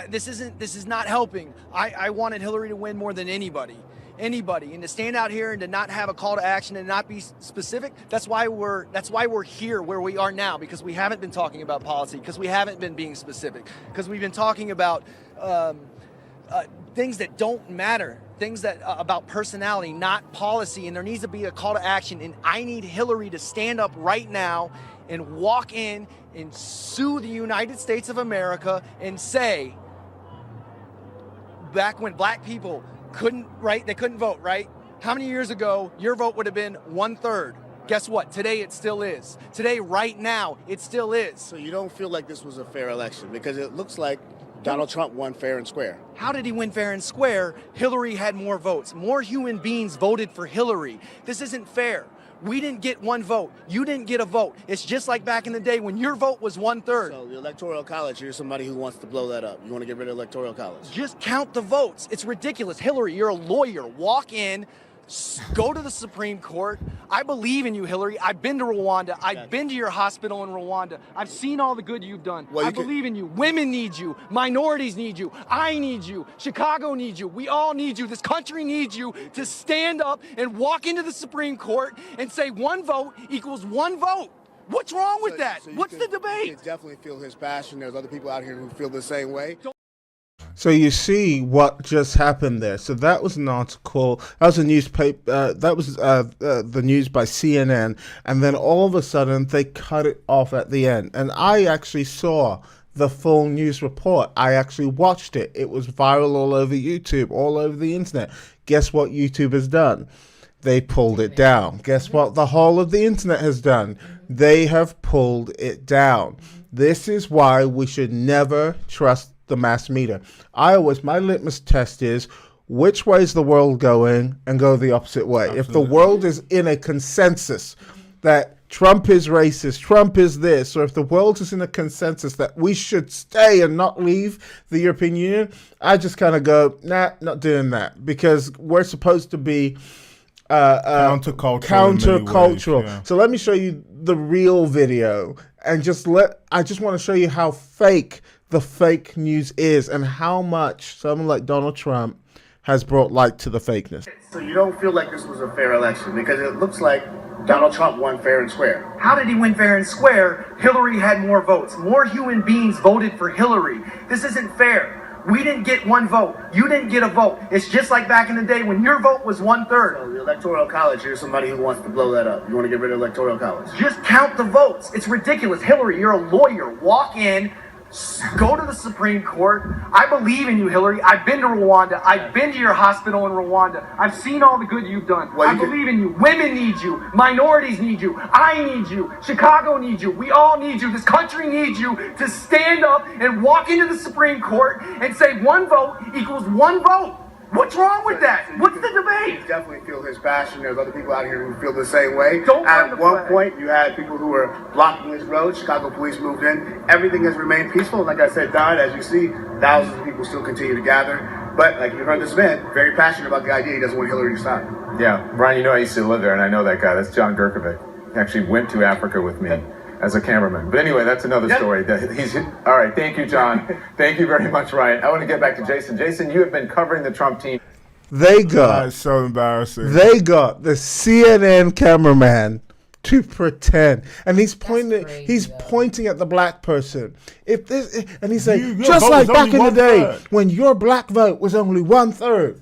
This is not helping. I wanted Hillary to win more than anybody. And to stand out here and to not have a call to action and not be specific, that's why we're here where we are now, because we haven't been talking about policy, because we haven't been being specific, because we've been talking about things that don't matter, things that about personality, not policy. And there needs to be a call to action. And I need Hillary to stand up right now and walk in and sue the United States of America and say, back when black people couldn't vote, right? How many years ago your vote would have been 1/3? Guess what? Today it still is. Today, right now, it still is. So you don't feel like this was a fair election, because it looks like Donald Trump won fair and square. How did he win fair and square? Hillary had more votes. More human beings voted for Hillary. This isn't fair. We didn't get one vote. You didn't get a vote. It's just like back in the day when your vote was 1/3. So the Electoral College, you're somebody who wants to blow that up. You want to get rid of Electoral College. Just count the votes. It's ridiculous. Hillary, you're a lawyer. Walk in, go to the Supreme Court. I believe in you, Hillary. I've been to Rwanda. I've been to your hospital in Rwanda. I've seen all the good you've done. I believe in you. Women need you. Minorities need you. I need you. Chicago needs you. We all need you. This country needs you to stand up and walk into the Supreme Court and say one vote equals one vote. What's wrong with that? What's the debate? You definitely feel his passion. There's other people out here who feel the same way. So you see what just happened there. So that was an article, that was a newspaper, that was the news by CNN, and then all of a sudden they cut it off at the end. And I actually saw the full news report. I actually watched it. It was viral all over YouTube, all over the internet. Guess what YouTube has done? They pulled it down. Guess what the whole of the internet has done? They have pulled it down. This is why we should never trust the mass media. My litmus test is, which way is the world going, and go the opposite way. Absolutely. If the world is in a consensus that Trump is racist, Trump is this, or if the world is in a consensus that we should stay and not leave the European Union, I just kind of go, nah, not doing that, because we're supposed to be countercultural. Yeah. So let me show you the real video, and I just want to show you how fake the fake news is, and how much someone like Donald Trump has brought light to the fakeness. So you don't feel like this was a fair election, because it looks like Donald Trump won fair and square. How did he win fair and square? Hillary had more votes. More human beings voted for Hillary. This isn't fair. We didn't get one vote. You didn't get a vote. It's just like back in the day when your vote was 1/3. So the Electoral College, you're somebody who wants to blow that up. You want to get rid of Electoral College. Just count the votes. It's ridiculous. Hillary, you're a lawyer. Walk in, Go to the Supreme Court. I believe in you, Hillary. I've been to Rwanda. I've been to your hospital in Rwanda. I've seen all the good you've done. I believe in you. Women need you. Minorities need you. I need you. Chicago needs you. We all need you. This country needs you to stand up and walk into the Supreme Court and say one vote equals one vote. What's wrong with that? What's the debate? You definitely feel his passion. There's other people out here who feel the same way. Don't At one point, you had people who were blocking this road. Chicago police moved in. Everything has remained peaceful. Like I said, Don, as you see, thousands of people still continue to gather. But like you heard this man, very passionate about the idea. He doesn't want Hillary to stop. Yeah, Brian, you know I used to live there, and I know that guy. That's John Gurkovic. He actually went to Africa with me as a cameraman. But anyway, that's another story. All right, thank you, John. Thank you very much, Ryan. I want to get back to Jason. Jason, you have been covering the Trump team. They got That's so embarrassing. They got the CNN cameraman to pretend, and he's pointing. He's pointing at the black person. If this, and he's saying, just like back in the day when your black vote was only 1/3.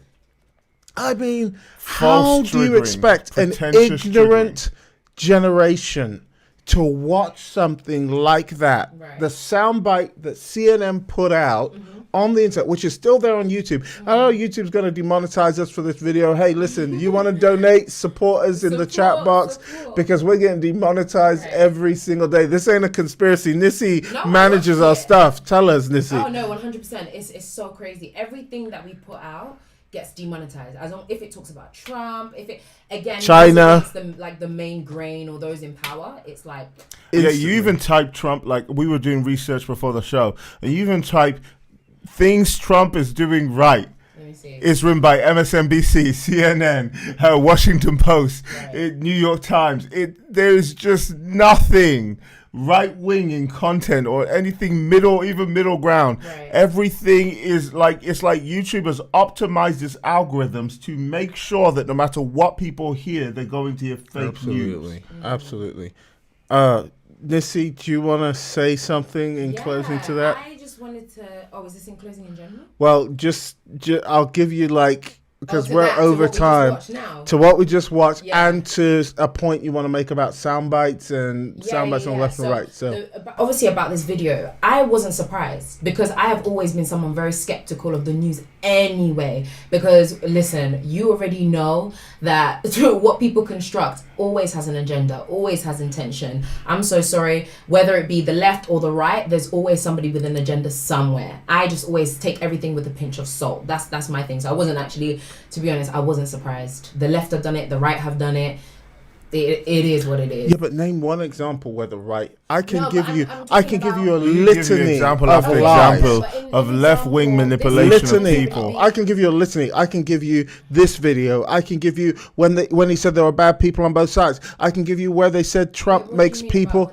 I mean, how do you expect an ignorant generation to watch something like that? Right. The soundbite that CNN put out on the internet, which is still there on YouTube. I know YouTube's going to demonetize us for this video. Hey, listen, you want to donate, support us in the chat box because we're getting demonetized every single day. This ain't a conspiracy. Nissy manages our stuff. Tell us, Nissy. Oh no, 100%. It's so crazy. Everything that we put out gets demonetized. As long if it talks about Trump, if it again China, the main grain or those in power, it's like yeah. You even type Trump, like we were doing research before the show, and you even type things Trump is doing right. It's written by MSNBC, CNN, Washington Post, New York Times. There's just nothing right-wing in content or anything middle ground. Right. Everything is like, it's like YouTube has optimized its algorithms to make sure that no matter what people hear, they're going to hear fake news. Absolutely. Nissy, do you want to say something in closing to that? I just wanted to. Oh, is this in closing in general? Well, just I'll give you because we're to over what we just time watched now. to what we just watched and to a point you want to make about sound bites and sound bites on left and right. So obviously about this video, I wasn't surprised because I have always been someone very skeptical of the news anyway. Because listen, you already know that what people construct always has an agenda, always has intention. I'm so sorry, whether it be the left or the right, there's always somebody with an agenda somewhere. I just always take everything with a pinch of salt. That's my thing. So I wasn't actually, to be honest, I wasn't surprised. The left have done it, the right have done it. It is what it is. Yeah, but name one example where the right. I can give you a You give litany example of after lies. example of left-wing manipulation of people. I can give you a litany. I can give you this video. I can give you when he said there were bad people on both sides. I can give you where they said Trump makes people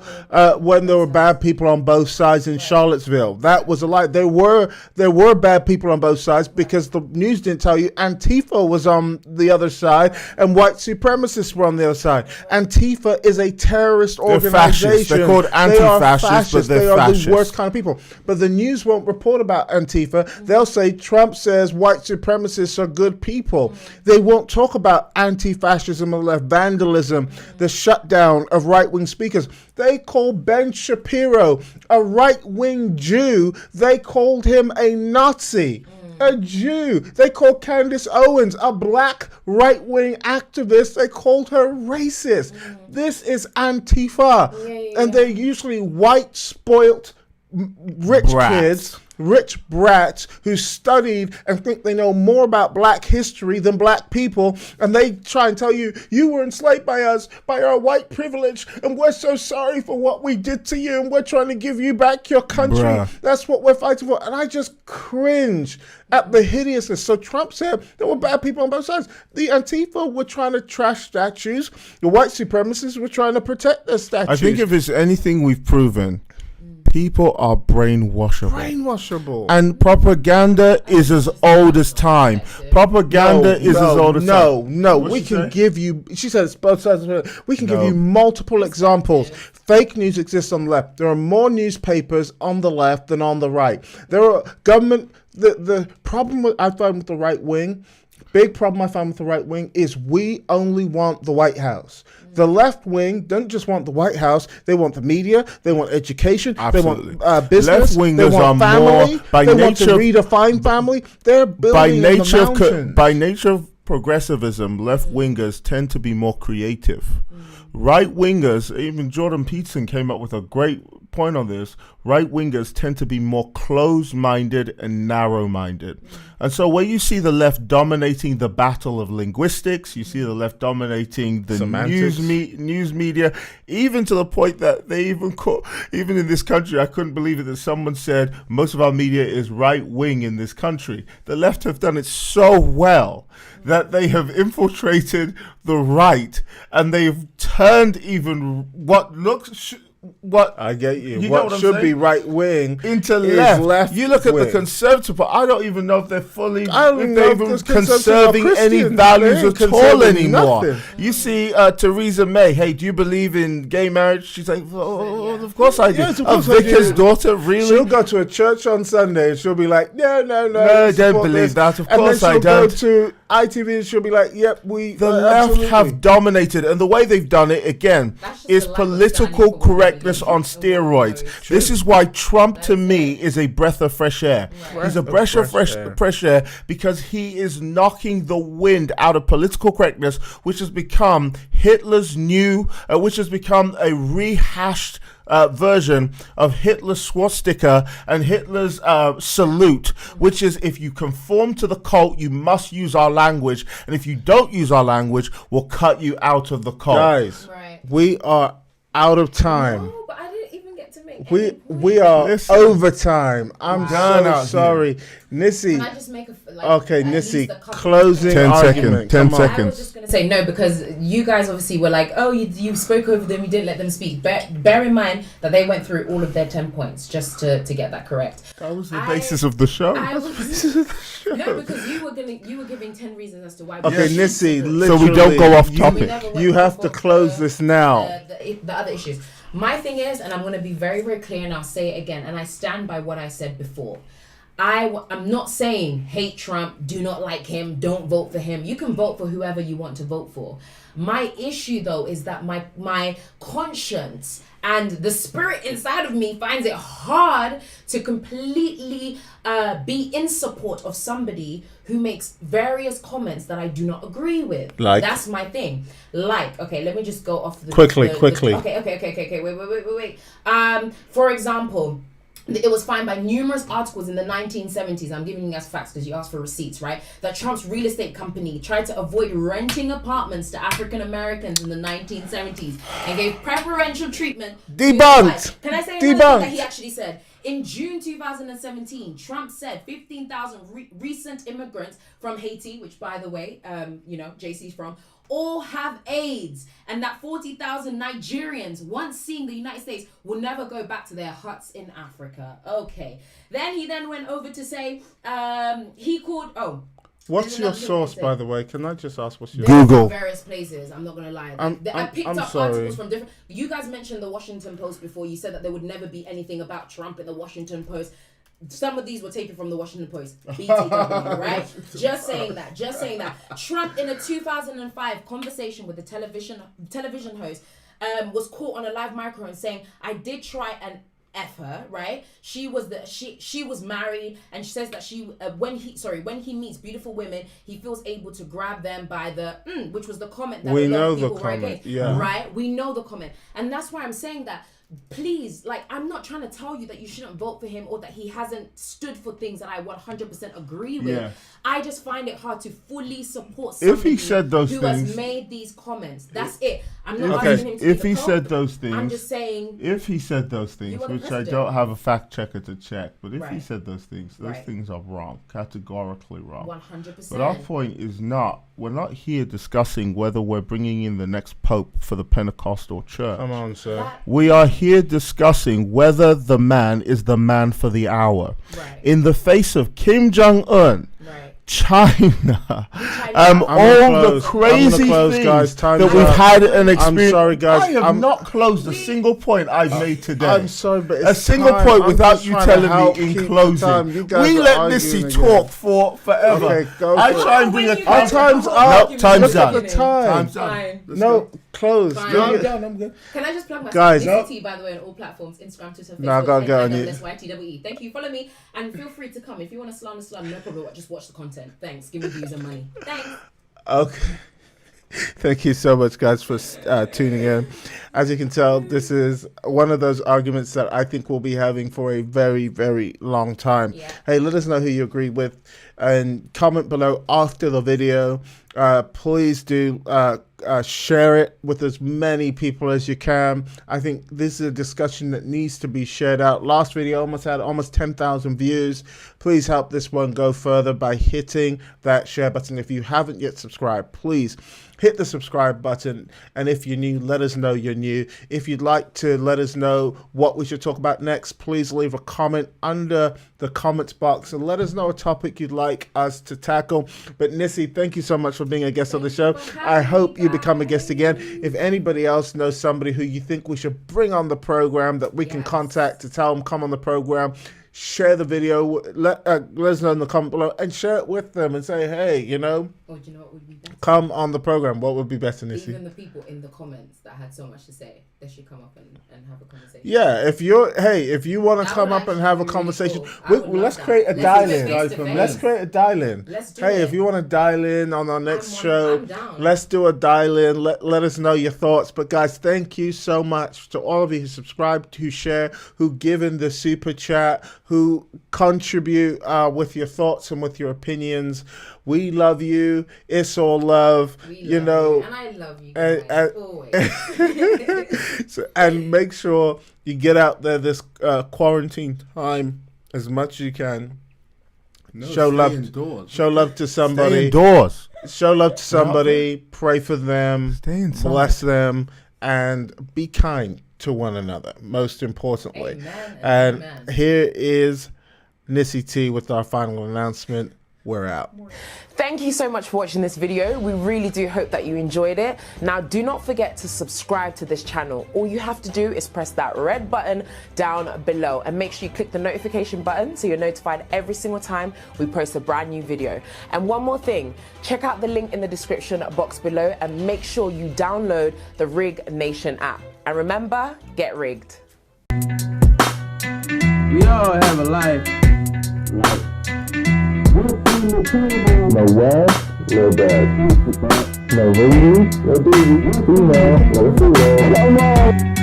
when there were bad people on both sides in Charlottesville. That was a lie. There were bad people on both sides because the news didn't tell you. Antifa was on the other side and white supremacists were on the other side. Antifa is a terrorist organization. They're called anti-fascists, but they they're are fascists. the worst kind of people. But the news won't report about Antifa. They'll say Trump says white supremacists are good people. They won't talk about anti-fascism or left vandalism, the shutdown of right-wing speakers. They called Ben Shapiro a right-wing Jew. They called him a Nazi. A Jew. They called Candace Owens a black right-wing activist. They called her racist. This is Antifa. And they're usually white, spoilt, rich kids, rich brats who studied and think they know more about black history than black people, and they try and tell you, you were enslaved by us, by our white privilege, and we're so sorry for what we did to you, and we're trying to give you back your country. That's what we're fighting for. And I just cringe at the hideousness. So Trump said there were bad people on both sides. The Antifa were trying to trash statues. The white supremacists were trying to protect their statues. I think if it's anything we've proven, people are brainwashable. And propaganda is as old as time. Propaganda is as old as time. No, we can give you, she said it's both sides of it. We can give you multiple examples. Fake news exists on the left. There are more newspapers on the left than on the right. There are government, the problem I find with the right wing, big problem I find with the right wing is we only want the White House. The left wing don't just want the White House. They want the media. They want education. Absolutely. They want business. Left-wingers they want are family. more, by they want to nature- redefine family. They're building by on nature, the mountains. by nature of progressivism, left wingers tend to be more creative. Right wingers, even Jordan Peterson came up with a great point on this. Right wingers tend to be more closed-minded and narrow-minded. And so when you see the left dominating the battle of linguistics, you see the left dominating the Semantics. news media, even to the point that they even in this country, I couldn't believe it that someone said most of our media is right-wing in this country. The left have done it so well that they have infiltrated the right, and they've turned even what looks... what I get you. know What I'm should saying? be right wing into is left. You look at the wing. conservative part. I don't even know if they're fully, I don't if know they're if even those conservatives conserving are any Christians. values They ain't at all conserving anymore. nothing. You see Theresa May. Hey, do you believe in gay marriage? She's like, oh, of course I do. Yes, of course I Vicar's do. daughter, really? She'll go to a church on Sunday and she'll be like, no, No, I don't believe that. Of course I and then don't. she'll go to ITV and she'll be like, yep, The left absolutely. have dominated, and the way they've done it again That's just is the lack of political standing for correctness women. on steroids. True. This is why Trump, to me, is a breath of fresh air. He's a breath of fresh air because he is knocking the wind out of political correctness, which has become Hitler's which has become a rehashed version of Hitler's swastika and Hitler's salute, which is if you conform to the cult, you must use our language, and if you don't use our language, we'll cut you out of the cult. Guys, Right. we are out of time. No, but I didn't even get to make We any point. we are Listen. overtime. I'm Done so out sorry. Nissy. Can I just make a Okay, at least Nissy, a couple closing 10 argument. seconds, 10 Come on. seconds. I was just gonna say no because you guys obviously were like, oh, you spoke over them, you didn't let them speak. Bear in mind that they went through all of their 10 points just to get that correct. That was the I- basis of the show. I was, no, because you were giving 10 reasons as to why. we Okay, should Nissy, support. literally, So we don't go off you- topic. We never went You have off to of close this now. the other issues. My thing is, and I'm going to be very, very clear, and I'll say it again, and I stand by what I said before. I'm not saying hate Trump, do not like him, don't vote for him. You can vote for whoever you want to vote for. My issue, though, is that my conscience and the spirit inside of me finds it hard to completely be in support of somebody who makes various comments that I do not agree with. Like? That's my thing. Like, okay, let me just go off the Quickly. Okay. Wait. For example, it was found by numerous articles in the 1970s. I'm giving you guys facts because you asked for receipts, right? That Trump's real estate company tried to avoid renting apartments to African Americans in the 1970s and gave preferential treatment. Debunked. Can I say another thing Debunked. that he actually said? In June 2017, Trump said 15,000 recent immigrants from Haiti, which by the way, JC's from, all have AIDS, and that 40,000 Nigerians, once seeing the United States, will never go back to their huts in Africa. Okay. Then he went over to say, he called, What's there's your another thing source, to say. by the way? Can I just ask what's your Google. From various places. I'm not gonna lie. I'm I picked up sorry. articles from different. You guys mentioned the Washington Post before. You said that there would never be anything about Trump in the Washington Post. Some of these were taken from the Washington Post. BTW, right? Just saying that. Trump in a 2005 conversation with the television host was caught on a live microphone saying, "I did try and F her, right? She was married, and she says that when he meets beautiful women, he feels able to grab them by the which was the comment that We a lot know of the people were comment, against, yeah. right? We know the comment, and that's why I'm saying that. Please, I'm not trying to tell you that you shouldn't vote for him or that he hasn't stood for things that I 100% agree with. Yeah. I just find it hard to fully support somebody If he said those who things, has made these comments. That's it. I'm not okay, asking him to be if the he Pope. said those things, I'm just saying. if he said those things, You are the which I president. don't have a fact checker to check, but if he Right. said those things Right. are wrong, categorically wrong. 100%. But our point is we're not here discussing whether we're bringing in the next pope for the Pentecostal church. Come on, sir. We are here discussing whether the man is the man for the hour. Right. In the face of Kim Jong-un, Right. China. I'm All gonna the close. crazy I'm gonna close, things guys. Time's that we've up. had an experience. I'm sorry, guys. I have not closed a single point I've made today. I'm sorry, but it's a single time. point I'm without just you trying to telling help me in keep the closing. time. You guys We are let arguing Missy again. talk for forever. Okay, go I for try it. and bring a Our time's up. No, time's Look done. at the time. Time's done. Fine. No, close. Fine. No, I'm done. I'm good. Can I just plug my Guys, Nicity, by the way, on all platforms, Instagram, Twitter, Facebook, No, I gotta get on you. YTWE. Thank you. Follow me and feel free to come. If you want to slum, no problem. Just watch the content. Thanks. Give me views and money. Thanks. Okay. Thank you so much, guys, for tuning in. As you can tell, this is one of those arguments that I think we'll be having for a very, very long time. Yeah. Hey, let us know who you agree with and comment below after the video. Please do share it with as many people as you can. I think this is a discussion that needs to be shared out. Last video had almost 10,000 views. Please help this one go further by hitting that share button. If you haven't yet subscribed, please hit the subscribe button. And if you're new, let us know you're new. If you'd like to let us know what we should talk about next, please leave a comment under the comments box and let us know a topic you'd like us to tackle. But Nissy, thank you so much for being a guest on the show. I hope you become a guest again. If anybody else knows somebody who you think we should bring on the program that we can contact to tell them come on the program, share the video, let us know in the comment below and share it with them and say, hey, you know, Oh, do you know what would be better? come on the program. What would be better, Nissy? Even the people in the comments that had so much to say, they should come up and have a conversation. Yeah, if you want to come up and have a conversation, let's create a dial-in. Let's create a dial-in. Hey, if you want to dial in on our next show, let's do a dial-in. Let us know your thoughts. But guys, thank you so much to all of you who subscribe, who share, who give in the super chat, who contribute with your thoughts and with your opinions. We love you. It's all love. And I love you guys always. And make sure you get out there this quarantine time as much as you can. Show love to somebody. Stay indoors. Show love to somebody. Pray for them. Bless them. And be kind to one another, most importantly. Amen. Here is Nissy T with our final announcement. We're out. Thank you so much for watching this video. We really do hope that you enjoyed it. Now, do not forget to subscribe to this channel. All you have to do is press that red button down below and make sure you click the notification button so you're notified every single time we post a brand new video. And one more thing, check out the link in the description box below and make sure you download the Rig Nation app. And remember, get rigged. We all have a life. No yes, no bad. No ring, no baby, female, no female.